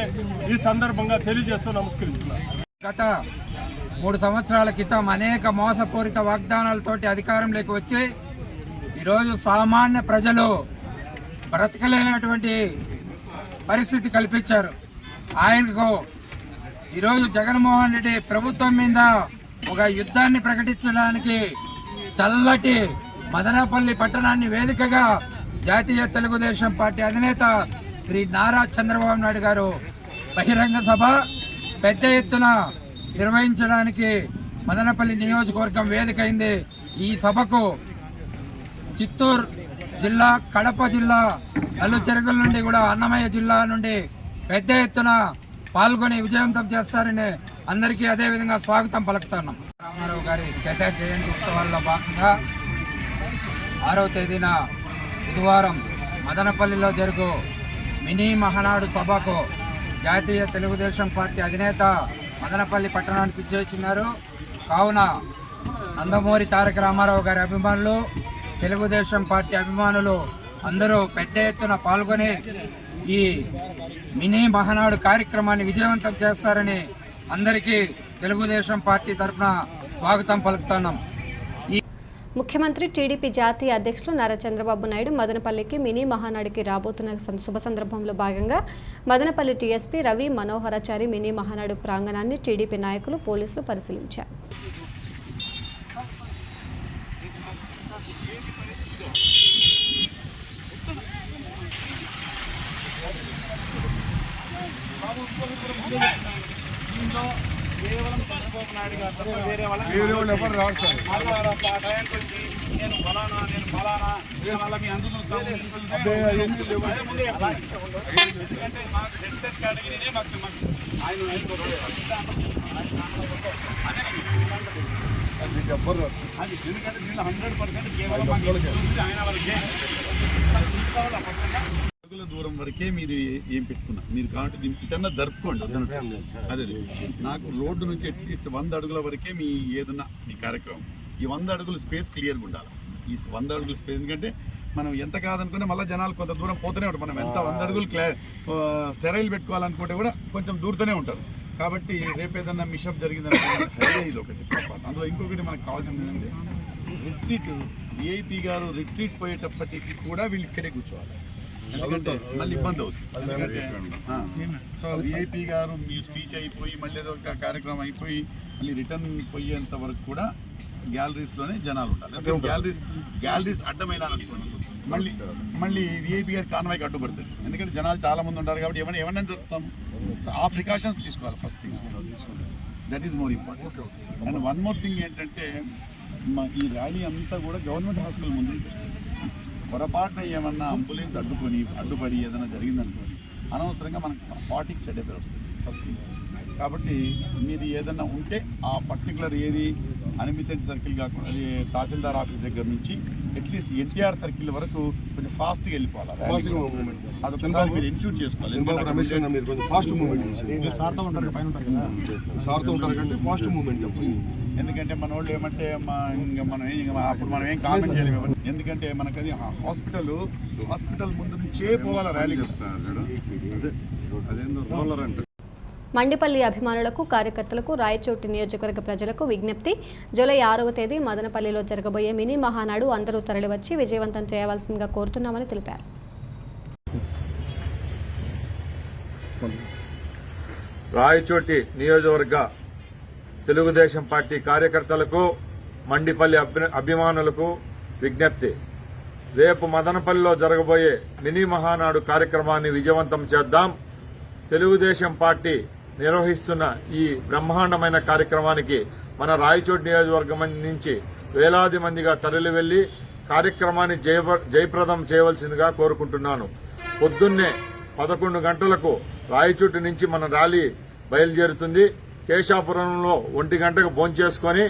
ఈ సందర్భంగా తెలియజేస్తూ నమస్కరిస్తున్నారు. గత 3 సంవత్సరాల క్రితం అనేక మోసపూరిత వాగ్దానాలతోటి అధికారంలోకి వచ్చి ఈరోజు సామాన్య ప్రజలు బ్రతకలేనటువంటి పరిస్థితి కల్పించారు. ఆయనకు ఈరోజు జగన్మోహన్ రెడ్డి ప్రభుత్వం మీద ఒక యుద్ధాన్ని ప్రకటించడానికి చల్లటి మదనపల్లి పట్టణాన్ని వేదికగా జాతీయ తెలుగుదేశం పార్టీ అధినేత శ్రీ నారా చంద్రబాబు నాయుడు గారు బహిరంగ సభ పెద్ద ఎత్తున నిర్వహించడానికి మదనపల్లి నియోజకవర్గం వేదికైంది. ఈ సభకు చిత్తూరు జిల్లా, కడప జిల్లా, నలుచెరుగుల నుండి కూడా అన్నమయ్య జిల్లా నుండి పెద్ద ఎత్తున పాల్గొని విజయవంతం చేస్తారని అందరికీ అదేవిధంగా స్వాగతం పలుకుతున్నాం. రామారావు గారి శత జయంతి ఉత్సవాల్లో భాగంగా 6వ తేదీన బుధవారం మదనపల్లిలో జరుగు మినీ మహానాడు సభకు జాతీయ తెలుగుదేశం పార్టీ అధినేత మదనపల్లి పట్టణానికి చేస్తున్నారు. కావున నందమూరి తారక రామారావు గారి అభిమానులు, తెలుగుదేశం పార్టీ అభిమానులు అందరూ పెద్ద ఎత్తున పాల్గొని ఈ మినీ మహానాడు కార్యక్రమాన్ని విజయవంతం చేస్తారని అందరికీ తెలుగుదేశం పార్టీ తరఫున స్వాగతం పలుకుతున్నాం. ముఖ్యమంత్రి టీడీపీ జాతీయ అధ్యక్షులు నారా చంద్రబాబు నాయుడు మదనపల్లికి మినీ మహానాడుకి రాబోతున్న శుభ సందర్భంలో భాగంగా మదనపల్లి టీఎస్పీ రవి మనోహరాచారి మినీ మహానాడు ప్రాంగణాన్ని టీడీపీ నాయకులు, పోలీసులు పరిశీలించారు. కేవలం చంద్రబాబు నాయుడు గారు తప్ప వేరే వాళ్ళు ఎవరు రాదు సార్. ఆ టైంకి వచ్చి నేను ఫలానా మీ అందరూ ఎందుకంటే మాకు హెల్త్ కేటగిరీనే మాకు ఆయన ఎందుకంటే దీనిలో 100% కేవలం ఆయన వాళ్ళకి అడుగుల దూరం వరకే మీరు ఏం పెట్టుకున్నా మీరు కాబట్టి ఇటన్నా జరుపుకోండి వద్దనట్టు. అదే నాకు రోడ్డు నుంచి అట్లీస్ట్ 100 అడుగుల వరకే మీ ఏదన్నా మీ కార్యక్రమం ఈ 100 అడుగుల స్పేస్ క్లియర్గా ఉండాలి. ఈ 100 అడుగుల స్పేస్ ఎందుకంటే మనం ఎంత కాదనుకుంటే మళ్ళీ జనాలు కొంత దూరం పోతూనే ఉంటారు. మనం ఎంత 100 అడుగులు స్టెరైల్ పెట్టుకోవాలనుకుంటే కూడా కొంచెం దూరుతూనే ఉంటారు. కాబట్టి రేపు ఏదన్నా మిషప్ జరిగిందనుకుంటే ఇది ఒకటి. అందులో ఇంకొకటి మనకు కావాల్సింది ఏంటంటే రిట్రీట్, విఐపి గారు రిట్రీట్ పోయేటప్పటికి కూడా వీళ్ళు ఇక్కడే కూర్చోవాలి. ఎందుకంటే మళ్ళీ ఇబ్బంది అవుతుంది. ఎందుకంటే సో విఐపి గారు మీ స్పీచ్ అయిపోయి మళ్ళీ ఏదో ఒక కార్యక్రమం అయిపోయి మళ్ళీ రిటర్న్ పోయేంత వరకు కూడా గ్యాలరీస్లోనే జనాలు ఉండాలి. గ్యాలరీస్ అడ్డమైన అనుకోండి మళ్ళీ విఐపి గారి కాన్వాయ్కి అడ్డుపడుతుంది. ఎందుకంటే జనాలు చాలా మంది ఉంటారు కాబట్టి ఏమన్నా చెప్తాము. సో ఆ ప్రికాషన్స్ తీసుకోవాలి. ఫస్ట్ తీసుకోవాలి. That is more important. And one more thing ఏంటంటే ఈ ర్యాలీ అంతా కూడా గవర్నమెంట్ హాస్పిటల్ ముందు పొరపాటున ఏమన్నా అంబులెన్స్ అడ్డుపడి ఏదైనా జరిగిందనుకోండి అనవసరంగా మనకు పార్టీకి చెడ్డ పేరు వస్తుంది ఫస్ట్ థింగ్. కాబట్టి మీరు ఏదన్నా ఉంటే ఆ పర్టికులర్ ఏది అనిమిసెంట్ సర్కిల్ కాకుండా అది తహసీల్దార్ ఆఫీస్ దగ్గర నుంచి అట్లీస్ట్ ఎన్టీఆర్ సర్కిల్ వరకు కొంచెం ఫాస్ట్గా వెళ్ళిపోవాలి. అదొకసారి మీరు ఇన్షూర్ చేసుకోవాలి. ఎందుకంటే మన వాళ్ళు ఏమంటే అప్పుడు మనం ఏం కామెంట్ చేయలేము. ఎందుకంటే మనకు అది హాస్పిటల్ ముందు నుంచే పోవాలి ర్యాలీ. మండిపల్లి అభిమానులకు, కార్యకర్తలకు, రాయచోటి నియోజకవర్గ ప్రజలకు విజ్ఞప్తి. జూలై 6వ తేదీ మదనపల్లిలో జరగబోయే మినీ మహానాడు అందరూ తరలివచ్చి విజయవంతం చేయవలసిందిగా కోరుతున్నామని తెలిపారు. రాయచోటి నియోజకవర్గ తెలుగుదేశం పార్టీ కార్యకర్తలకు, మండిపల్లి అభిమానులకు విజ్ఞప్తి. రేపు మదనపల్లిలో జరగబోయే మినీ మహానాడు కార్యక్రమాన్ని విజయవంతం చేద్దాం. తెలుగుదేశం పార్టీ నిర్వహిస్తున్న ఈ బ్రహ్మాండమైన కార్యక్రమానికి మన రాయచోటి నియోజకవర్గం నుంచి వేలాది మందిగా తరలి వెళ్లి కార్యక్రమాన్ని జయప్రదం చేయవలసిందిగా కోరుకుంటున్నాను. పొద్దున్నే 11 గంటలకు రాయచోటి నుంచి మన ర్యాలీ బయలుదేరుతుంది. కేశాపురంలో 1 గంటకు భోంచేసుకొని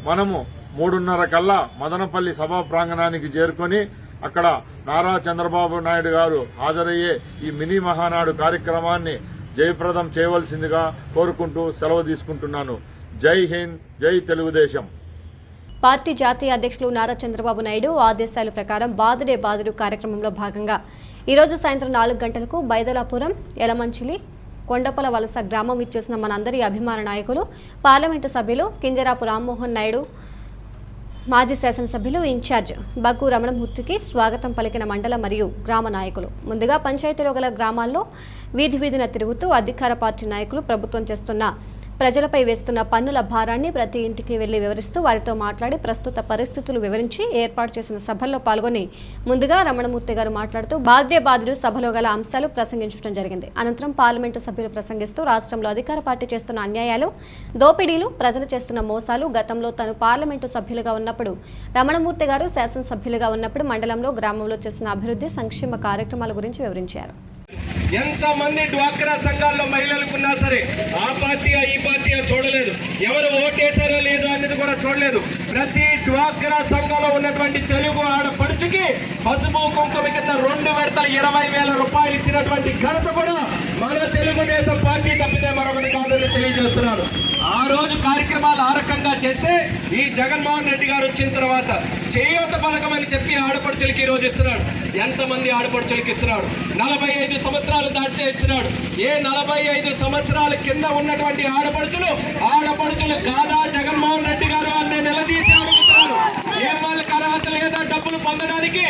మనము 3:30 కల్లా మదనపల్లి సభా ప్రాంగణానికి చేరుకొని అక్కడ నారా చంద్రబాబు నాయుడు గారు హాజరయ్యే ఈ మినీ మహానాడు కార్యక్రమాన్ని జయప్రదం చేయవలసిందిగా కోరుకుంటూ సెలవు తీసుకుంటున్నాను. జై హింద్, జై తెలుగుదేశం. పార్టీ జాతీయ అధ్యక్షులు నారా చంద్రబాబు నాయుడు ఆదేశాల ప్రకారం బాదుడే బాదుడు కార్యక్రమంలో భాగంగా ఈరోజు సాయంత్రం 4 గంటలకు బైదలాపురం, యలమంచిలి, కొండపల వలస గ్రామం ఇచ్చేసిన మనందరి అభిమాన నాయకులు, పార్లమెంటు సభ్యులు కింజరాపు రామ్మోహన్ నాయుడు, మాజీ శాసనసభ్యులు ఇన్ఛార్జ్ బగ్గు రమణమూర్తికి స్వాగతం పలికిన మండల మరియు గ్రామ నాయకులు. ముందుగా పంచాయతీలో గల గ్రామాల్లో వీధిన తిరుగుతూ అధికార పార్టీ నాయకులు ప్రభుత్వం చేస్తున్న ప్రజలపై వేస్తున్న పన్నుల భారాన్ని ప్రతి ఇంటికి వెళ్లి వివరిస్తూ వారితో మాట్లాడి ప్రస్తుత పరిస్థితులు వివరించి ఏర్పాటు చేసిన సభల్లో పాల్గొని ముందుగా రమణమూర్తి గారు మాట్లాడుతూ బాదుడు సభలో గల అంశాలు ప్రసంగించడం జరిగింది. అనంతరం పార్లమెంటు సభ్యులు ప్రసంగిస్తూ రాష్ట్రంలో అధికార పార్టీ చేస్తున్న అన్యాయాలు, దోపిడీలు, ప్రజలు చేస్తున్న మోసాలు, గతంలో తాను పార్లమెంటు సభ్యులుగా ఉన్నప్పుడు, రమణమూర్తి గారు శాసనసభ్యులుగా ఉన్నప్పుడు మండలంలో, గ్రామంలో చేసిన అభివృద్ధి, సంక్షేమ కార్యక్రమాల గురించి వివరించారు. ఎంతమంది డ్వాక్రా సంఘాల్లో మహిళలకు ఉన్నా సరే ఆ పార్టీ ఈ పార్టీ చూడలేదు, ఎవరు ఓటేశారో లేదో అనేది కూడా చూడలేదు. ప్రతి డ్వాక్రా సంఘంలో ఉన్నటువంటి తెలుగు ఆడపడుచుకి పసుపు కుంకుమ కింద 2 విడతల 20,000 రూపాయలు ఇచ్చినటువంటి ఘనత కూడా మన తెలుగుదేశం పార్టీ తప్పితే మరొకటి కాదని తెలియజేస్తున్నారు. ఆ రోజు కార్యక్రమాలు ఆ రకంగా చేస్తే ఈ జగన్మోహన్ రెడ్డి గారు వచ్చిన తర్వాత చేయూత పథకం అని చెప్పి ఆడపడుచులకి ఈ రోజు ఇస్తున్నాడు. ఎంతమంది ఆడపడుచులకి ఇస్తున్నాడు? 45 సంవత్సరాలు దాటితే ఇస్తున్నాడు. ఏ 45 సంవత్సరాల కింద ఉన్నటువంటి ఆడపడుచులు కాదా జగన్మోహన్ రెడ్డి గారు అని నిలదీసి అడుగుతున్నారు. ఏం వాళ్ళకి అర్హత లేదా డబ్బులు పొందడానికి?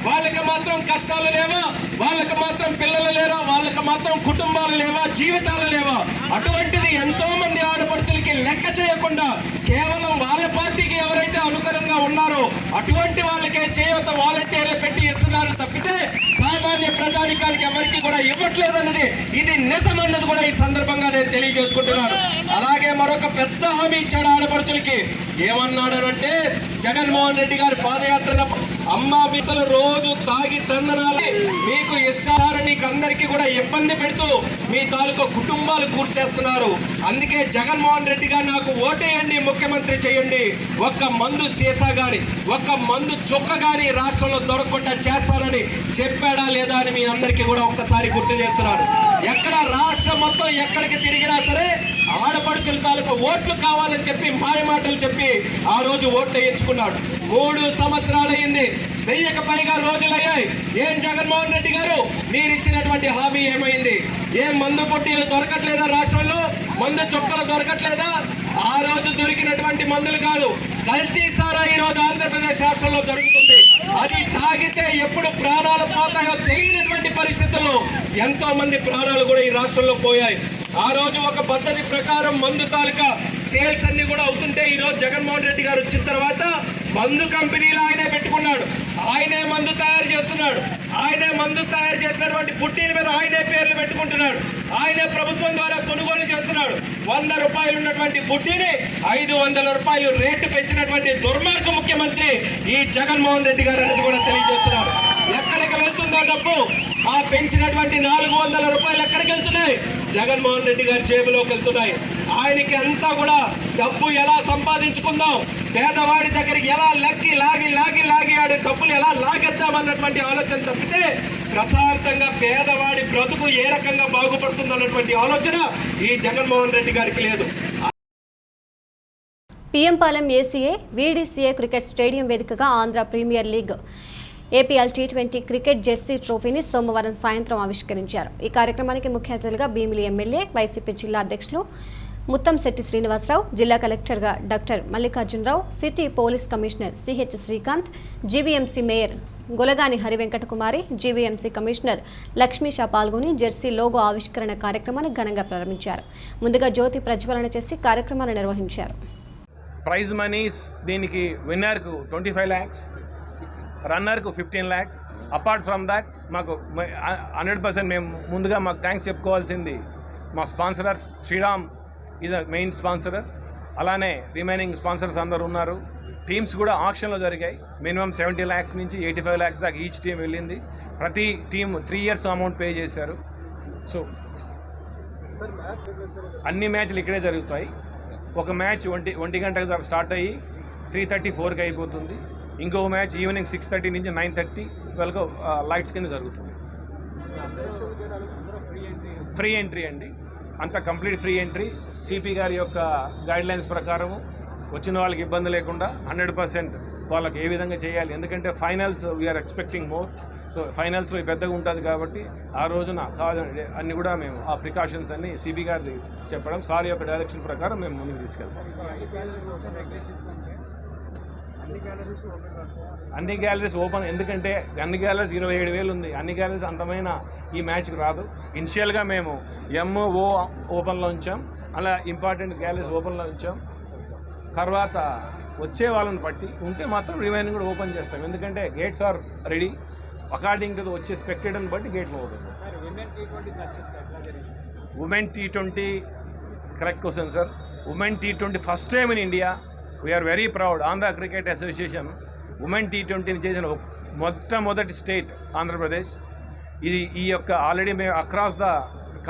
వాళ్ళకి మాత్రం కష్టాలు లేవా? వాళ్ళకి మాత్రం పిల్లలు లేరా? వాళ్ళకి మాత్రం కుటుంబాలు లేవా? జీవితాలు లేవా? అటువంటిది ఎంతో మంది ఆడపడుచులకి లెక్క చేయకుండా కేవలం వాళ్ళ పార్టీకి ఎవరైతే అనుకూలంగా ఉన్నారో అటువంటి వాళ్ళకే చేయూత వాలంటీర్లు పెట్టి ఇస్తున్నారు తప్పితే సామాన్య ప్రజానికానికి ఎవరికి కూడా ఇవ్వట్లేదు అన్నది ఇది నిజమన్నది కూడా ఈ సందర్భంగా నేను తెలియజేసుకుంటున్నాను. అలాగే మరొక పెద్ద హామీ ఇచ్చాడు ఆడపడుచులకి. ఏమన్నాడు అంటే జగన్మోహన్ రెడ్డి గారి పాదయాత్ర అమ్మా మిత్రులు రోజు తాగి తందనాలి మీకు ఇష్టారని అందరికీ కూడా ఇబ్బంది పెడుతూ మీ తాలూకు కుటుంబాలు కూర్చేస్తున్నారు. అందుకే జగన్మోహన్ రెడ్డి గారు నాకు ఓటేయండి, ముఖ్యమంత్రి చేయండి, ఒక్క మందు సీసా గాని ఒక్క మందు చుక్క గాని రాష్ట్రంలో దొరకకుండా చేస్తారని చెప్పాడా లేదా అని మీ అందరికీ కూడా ఒక్కసారి గుర్తు చేస్తున్నారు. ఎక్కడ రాష్ట్రం మొత్తం ఎక్కడికి తిరిగినా సరే ఆడపడుచుల తాలూకు ఓట్లు కావాలని చెప్పి మాయమాటలు చెప్పి ఆ రోజు ఓట్లు వేయించుకున్నాడు. 3 సంవత్సరాలు అయింది, 1000కి పైగా రోజులయ్యాయి. ఏం జగన్మోహన్ రెడ్డి గారు మీరు ఇచ్చినటువంటి హామీ ఏమైంది? ఏం మందు పొట్టీలు దొరకట్లేదా? రాష్ట్రంలో మందు చొక్కలు దొరకట్లేదా? ఆ రోజు దొరికినటువంటి మందులు కాదు, కల్తీ సారా ఈ రోజు ఆంధ్రప్రదేశ్ రాష్ట్రంలో జరుగుతుంది. అది తాగితే ఎప్పుడు ప్రాణాలు పోతాయో తెలియనటువంటి పరిస్థితుల్లో ఎంతో మంది ప్రాణాలు కూడా ఈ రాష్ట్రంలో పోయాయి. ఆ రోజు ఒక పద్ధతి ప్రకారం మందు తాలూకా సేల్స్ అన్ని కూడా అవుతుంటే ఈ రోజు జగన్మోహన్ రెడ్డి గారు వచ్చిన తర్వాత మందు కంపెనీలు ఆయనే పెట్టుకున్నాడు, ఆయనే మందు తయారు చేస్తున్నాడు, ఆయనే మందు తయారు చేసినటువంటి పుట్టీల మీద ఆయనే పేర్లు పెట్టుకుంటున్నాడు, ఆయనే ప్రభుత్వం ద్వారా కొనుగోలు చేస్తున్నాడు. 100 రూపాయలు ఉన్నటువంటి పుట్టీని 500 రూపాయలు రేటు పెంచినటువంటి దుర్మార్గ ముఖ్యమంత్రి ఈ జగన్మోహన్ రెడ్డి గారు అనేది కూడా తెలియజేస్తున్నారు. ఎక్కడికి వెళ్తుందో డబ్బు? ఆ పెంచినటువంటి 400 రూపాయలు ఎక్కడికి వెళ్తున్నాయి? జగన్మోహన్ రెడ్డి గారి జేబులోకి వెళ్తున్నాయి. ఆయనకి అంతా కూడా డబ్బు ఎలా సంపాదించుకుందాం, పేదవాడి దగ్గరికి ఎలా లాగి ఆడే డబ్బులు ఎలా లాగేద్దామన్నటువంటి ఆలోచన తప్పితే ప్రశాంతంగా పేదవాడి బ్రతుకు ఏ రకంగా బాగుపడుతుందన్నటువంటి ఆలోచన ఈ జగన్మోహన్ రెడ్డి గారికి లేదు. PM Palem ACA VDCA cricket stadium వేదికగా Andhra premier league APL T20 cricket jersey ట్రోఫీని సోమవారం సాయంత్రం ఆవిష్కరించారు. ఈ కార్యక్రమానికి ముఖ్య అతిథులుగా భీమిలి ఎమ్మెల్యే, వైసీపీ జిల్లా అధ్యక్షులు ముత్తంశెట్టి శ్రీనివాసరావు, జిల్లా కలెక్టర్గా doctor Mallikarjunarao, city police commissioner CH Srikanth, GVMC mayor Golagani Hari Venkata Kumari, GVMC commissioner Lakshmisha పాల్గొని జెర్సీ లోగో ఆవిష్కరణ కార్యక్రమాన్ని ఘనంగా ప్రారంభించారు. ముందుగా జ్యోతి ప్రజ్వలన చేసి కార్యక్రమాన్ని నిర్వహించారు. ప్రైజ్ మనీస్ దీనికి విన్నర్కు 25 lakhs, రన్నర్కు 15 lakhs. అపార్ట్ ఫ్రమ్ దాట్ మాకు 100% మేము ముందుగా మాకు థ్యాంక్స్ చెప్పుకోవాల్సింది మా sponsorers. Shriram is a main sponsor. అలానే రిమైనింగ్ స్పాన్సర్స్ అందరు ఉన్నారు. టీమ్స్ కూడా ఆక్షన్లో జరిగాయి. మినిమం 70 lakhs నుంచి 85 lakhs దాకా ఈచ్ టీం వెళ్ళింది. ప్రతి టీమ్ 3 years అమౌంట్ పే చేశారు. సో అన్ని మ్యాచ్లు ఇక్కడే జరుగుతాయి. ఒక మ్యాచ్ 1 గంటకు స్టార్ట్ అయ్యి 3:34కి అయిపోతుంది. ఇంకో మ్యాచ్ ఈవినింగ్ 6:30 నుంచి 9:30 వరకు లైట్స్ కింద జరుగుతుంది. ఫ్రీ ఎంట్రీ అండి, అంత కంప్లీట్ ఫ్రీ ఎంట్రీ. సిపి గారి యొక్క గైడ్లైన్స్ ప్రకారము వచ్చిన వాళ్ళకి ఇబ్బంది లేకుండా 100% వాళ్ళకి ఏ విధంగా చేయాలి. ఎందుకంటే finals we're expecting more. So ఫైనల్స్లో పెద్దగా ఉంటుంది కాబట్టి ఆ రోజున కావాలంటే అన్ని కూడా మేము ఆ ప్రికాషన్స్ అన్ని సిబి గారిది చెప్పడం, సార్ యొక్క డైరెక్షన్ ప్రకారం మేము ముందుకు తీసుకెళ్తాం. అన్ని గ్యాలరీస్ ఓపెన్, ఎందుకంటే అన్ని గ్యాలరీస్ 27,000 ఉంది. అన్ని గ్యాలరీస్ అంతమైన ఈ మ్యాచ్కి రాదు. ఇనిషియల్గా మేము MO ఓపెన్లో ఉంచాం, అలా ఇంపార్టెంట్ గ్యాలరీస్ ఓపెన్లో ఉంచాం. తర్వాత వచ్చే వాళ్ళని బట్టి ఉంటే మాత్రం రిమైనింగ్ కూడా ఓపెన్ చేస్తాం. ఎందుకంటే gates are ready according to వచ్చే స్పెక్టేటర్ని బట్టి గేట్లు ఓపెన్ చేస్తాం. Women T20 correct question sir. Women T20 first time in India. We're very proud. Andhra cricket association women T20ని చేసిన మొట్టమొదటి స్టేట్ ఆంధ్రప్రదేశ్. ఇది ఈ యొక్క ఆల్రెడీ మేము అక్రాస్ ద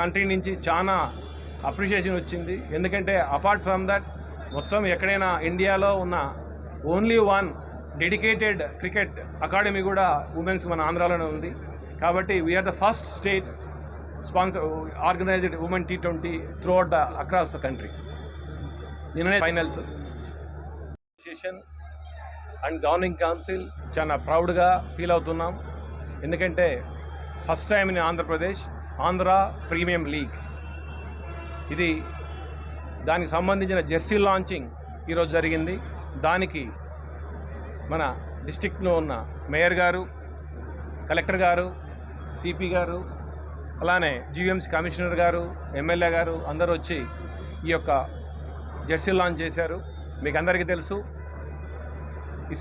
కంట్రీ నుంచి చాలా అప్రిషియేషన్ వచ్చింది. ఎందుకంటే అపార్ట్ ఫ్రమ్ దట్ మొత్తం ఎక్కడైనా ఇండియాలో ఉన్న only one dedicated cricket academy కూడా ఉమెన్స్ మన ఆంధ్రాలోనే ఉంది. కాబట్టి we're the first state sponsor organised women T20 throughout the across the country. నిన్ననే finals association and governing council చాలా ప్రౌడ్గా ఫీల్ అవుతున్నాం. ఎందుకంటే first time in Andhra Pradesh Andhra premium league. ఇది దానికి సంబంధించిన జెర్సీ లాంచింగ్ ఈరోజు జరిగింది. దానికి మన డిస్ట్రిక్ట్లో ఉన్న మేయర్ గారు, కలెక్టర్ గారు, సిపి గారు, అలానే GMC కమిషనర్ గారు, ఎమ్మెల్యే గారు అందరూ వచ్చి ఈ యొక్క జెర్సీ లాంచ్ చేశారు. మీకు అందరికీ తెలుసు ఈ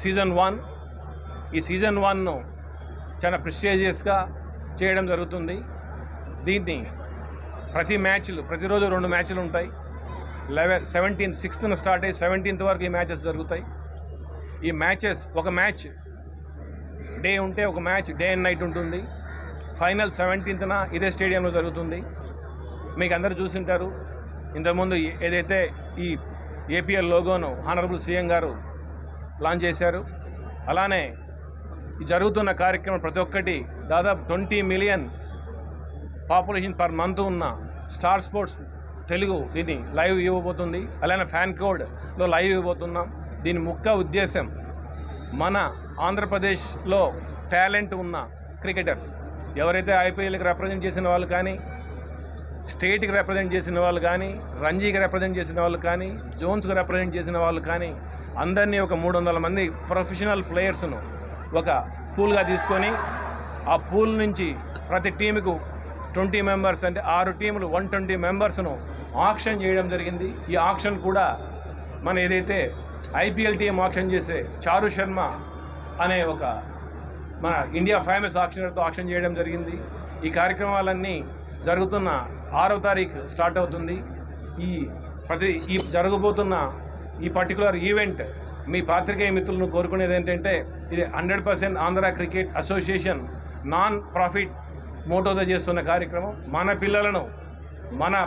సీజన్ 1ను చాలా ప్రెస్టీజియస్గా చేయడం జరుగుతుంది. దీన్ని ప్రతిరోజు 2 మ్యాచ్లు ఉంటాయి. 6th స్టార్ట్ అయ్యి 17th వరకు ఈ మ్యాచెస్ జరుగుతాయి. ఈ మ్యాచెస్ ఒక మ్యాచ్ డే ఉంటే ఒక మ్యాచ్ డే అండ్ నైట్ ఉంటుంది. ఫైనల్ 17th ఇదే స్టేడియంలో జరుగుతుంది. మీకు అందరూ చూసింటారు. ఇంతకుముందు ఏదైతే ఈ APL లోగోను హానరబుల్ CM గారు లాంచ్ చేశారు. అలానే ఈ జరుగుతున్న కార్యక్రమం ప్రతి ఒక్కటి దాదాపు 20 million పాపులేషన్ పర్ మంత్ ఉన్న స్టార్ స్పోర్ట్స్ తెలుగు దీన్ని లైవ్ ఇవ్వబోతుంది. అలానే ఫ్యాన్ కోడ్లో లైవ్ ఇవ్వబోతున్నాం. దీని ముఖ్య ఉద్దేశం మన ఆంధ్రప్రదేశ్లో టాలెంట్ ఉన్న క్రికెటర్స్ ఎవరైతే IPLకి రిప్రజెంట్ చేసిన వాళ్ళు కానీ, స్టేట్కి రిప్రజెంట్ చేసిన వాళ్ళు కానీ, రంజీకి రిప్రజెంట్ చేసిన వాళ్ళు కానీ, జోన్స్కి రిప్రజెంట్ చేసిన వాళ్ళు కానీ అందరినీ ఒక 300 మంది ప్రొఫెషనల్ ప్లేయర్స్ను ఒక పూల్గా తీసుకొని ఆ పూల్ నుంచి ప్రతి టీముకు 20 మెంబర్స్ అంటే 6 టీములు 120 మెంబర్స్ను ఆక్షన్ చేయడం జరిగింది. ఈ ఆక్షన్ కూడా మన ఏదైతే IPL టీం ఆక్షన్ చేసే చారు శర్మ అనే ఒక మన ఇండియా ఫేమస్ ఆక్షనర్తో ఆక్షన్ చేయడం జరిగింది. ఈ కార్యక్రమాలన్నీ జరుగుతున్న 6వ తారీఖు స్టార్ట్ అవుతుంది. ఈ జరగబోతున్న ఈ పర్టికులర్ ఈవెంట్ మీ పాత్రికేయ మిత్రులను కోరుకునేది ఏంటంటే ఇది 100% Andhra cricket association non profit మోటోతో చేస్తున్న కార్యక్రమం. మన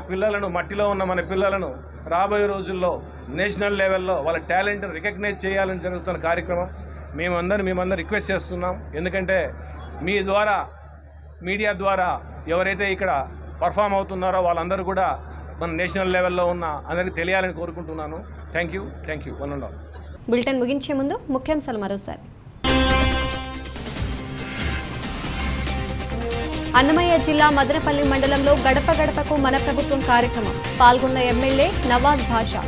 పిల్లలను మట్టిలో ఉన్న మన పిల్లలను రాబోయే రోజుల్లో నేషనల్ లెవెల్లో వాళ్ళ టాలెంట్ని రికగ్నైజ్ చేయాలని జరుగుతున్న కార్యక్రమం. మేమందరం రిక్వెస్ట్ చేస్తున్నాం. ఎందుకంటే మీ ద్వారా మీడియా ద్వారా ఎవరైతే ఇక్కడ పర్ఫామ్ అవుతున్నారో వాళ్ళందరూ కూడా మన నేషనల్ లెవెల్లో ఉన్న అందరికీ తెలియాలని కోరుకుంటున్నాను. Thank you. One and all. Bulletin ముగించే ముందు ముఖ్యాంశాలు మరోసారి. అన్నమయ్య జిల్లా మదనపల్లి మండలంలో గడప గడపకు మన ప్రభుత్వం కార్యక్రమం పాల్గొన్న ఎమ్మెల్యే నవాజ్ భాషా.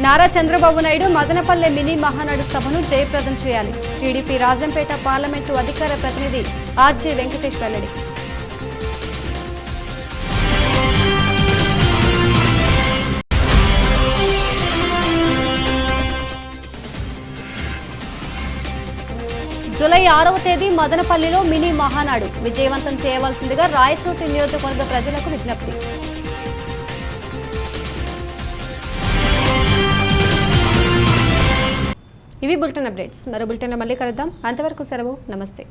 నారా చంద్రబాబు నాయుడు మదనపల్లె మినీ మహానాడు సభను జయప్రదం చేయాలి. టీడీపీ రాజంపేట పార్లమెంటు అధికార ప్రతినిధి ఆర్జే వెంకటేష్ వెల్లడి. జూలై 6వ తేదీ మదనపల్లిలో మినీ మహానాడు విజయవంతం చేయవలసిందిగా రాయచోటి నియోజకవర్గ ప్రజలకు విజ్ఞప్తి. ఇవి బులెటిన్ అప్డేట్స్. మరో బులెటిన్లో మళ్ళీ కలుద్దాం. అంతవరకు సెలవు. నమస్తే.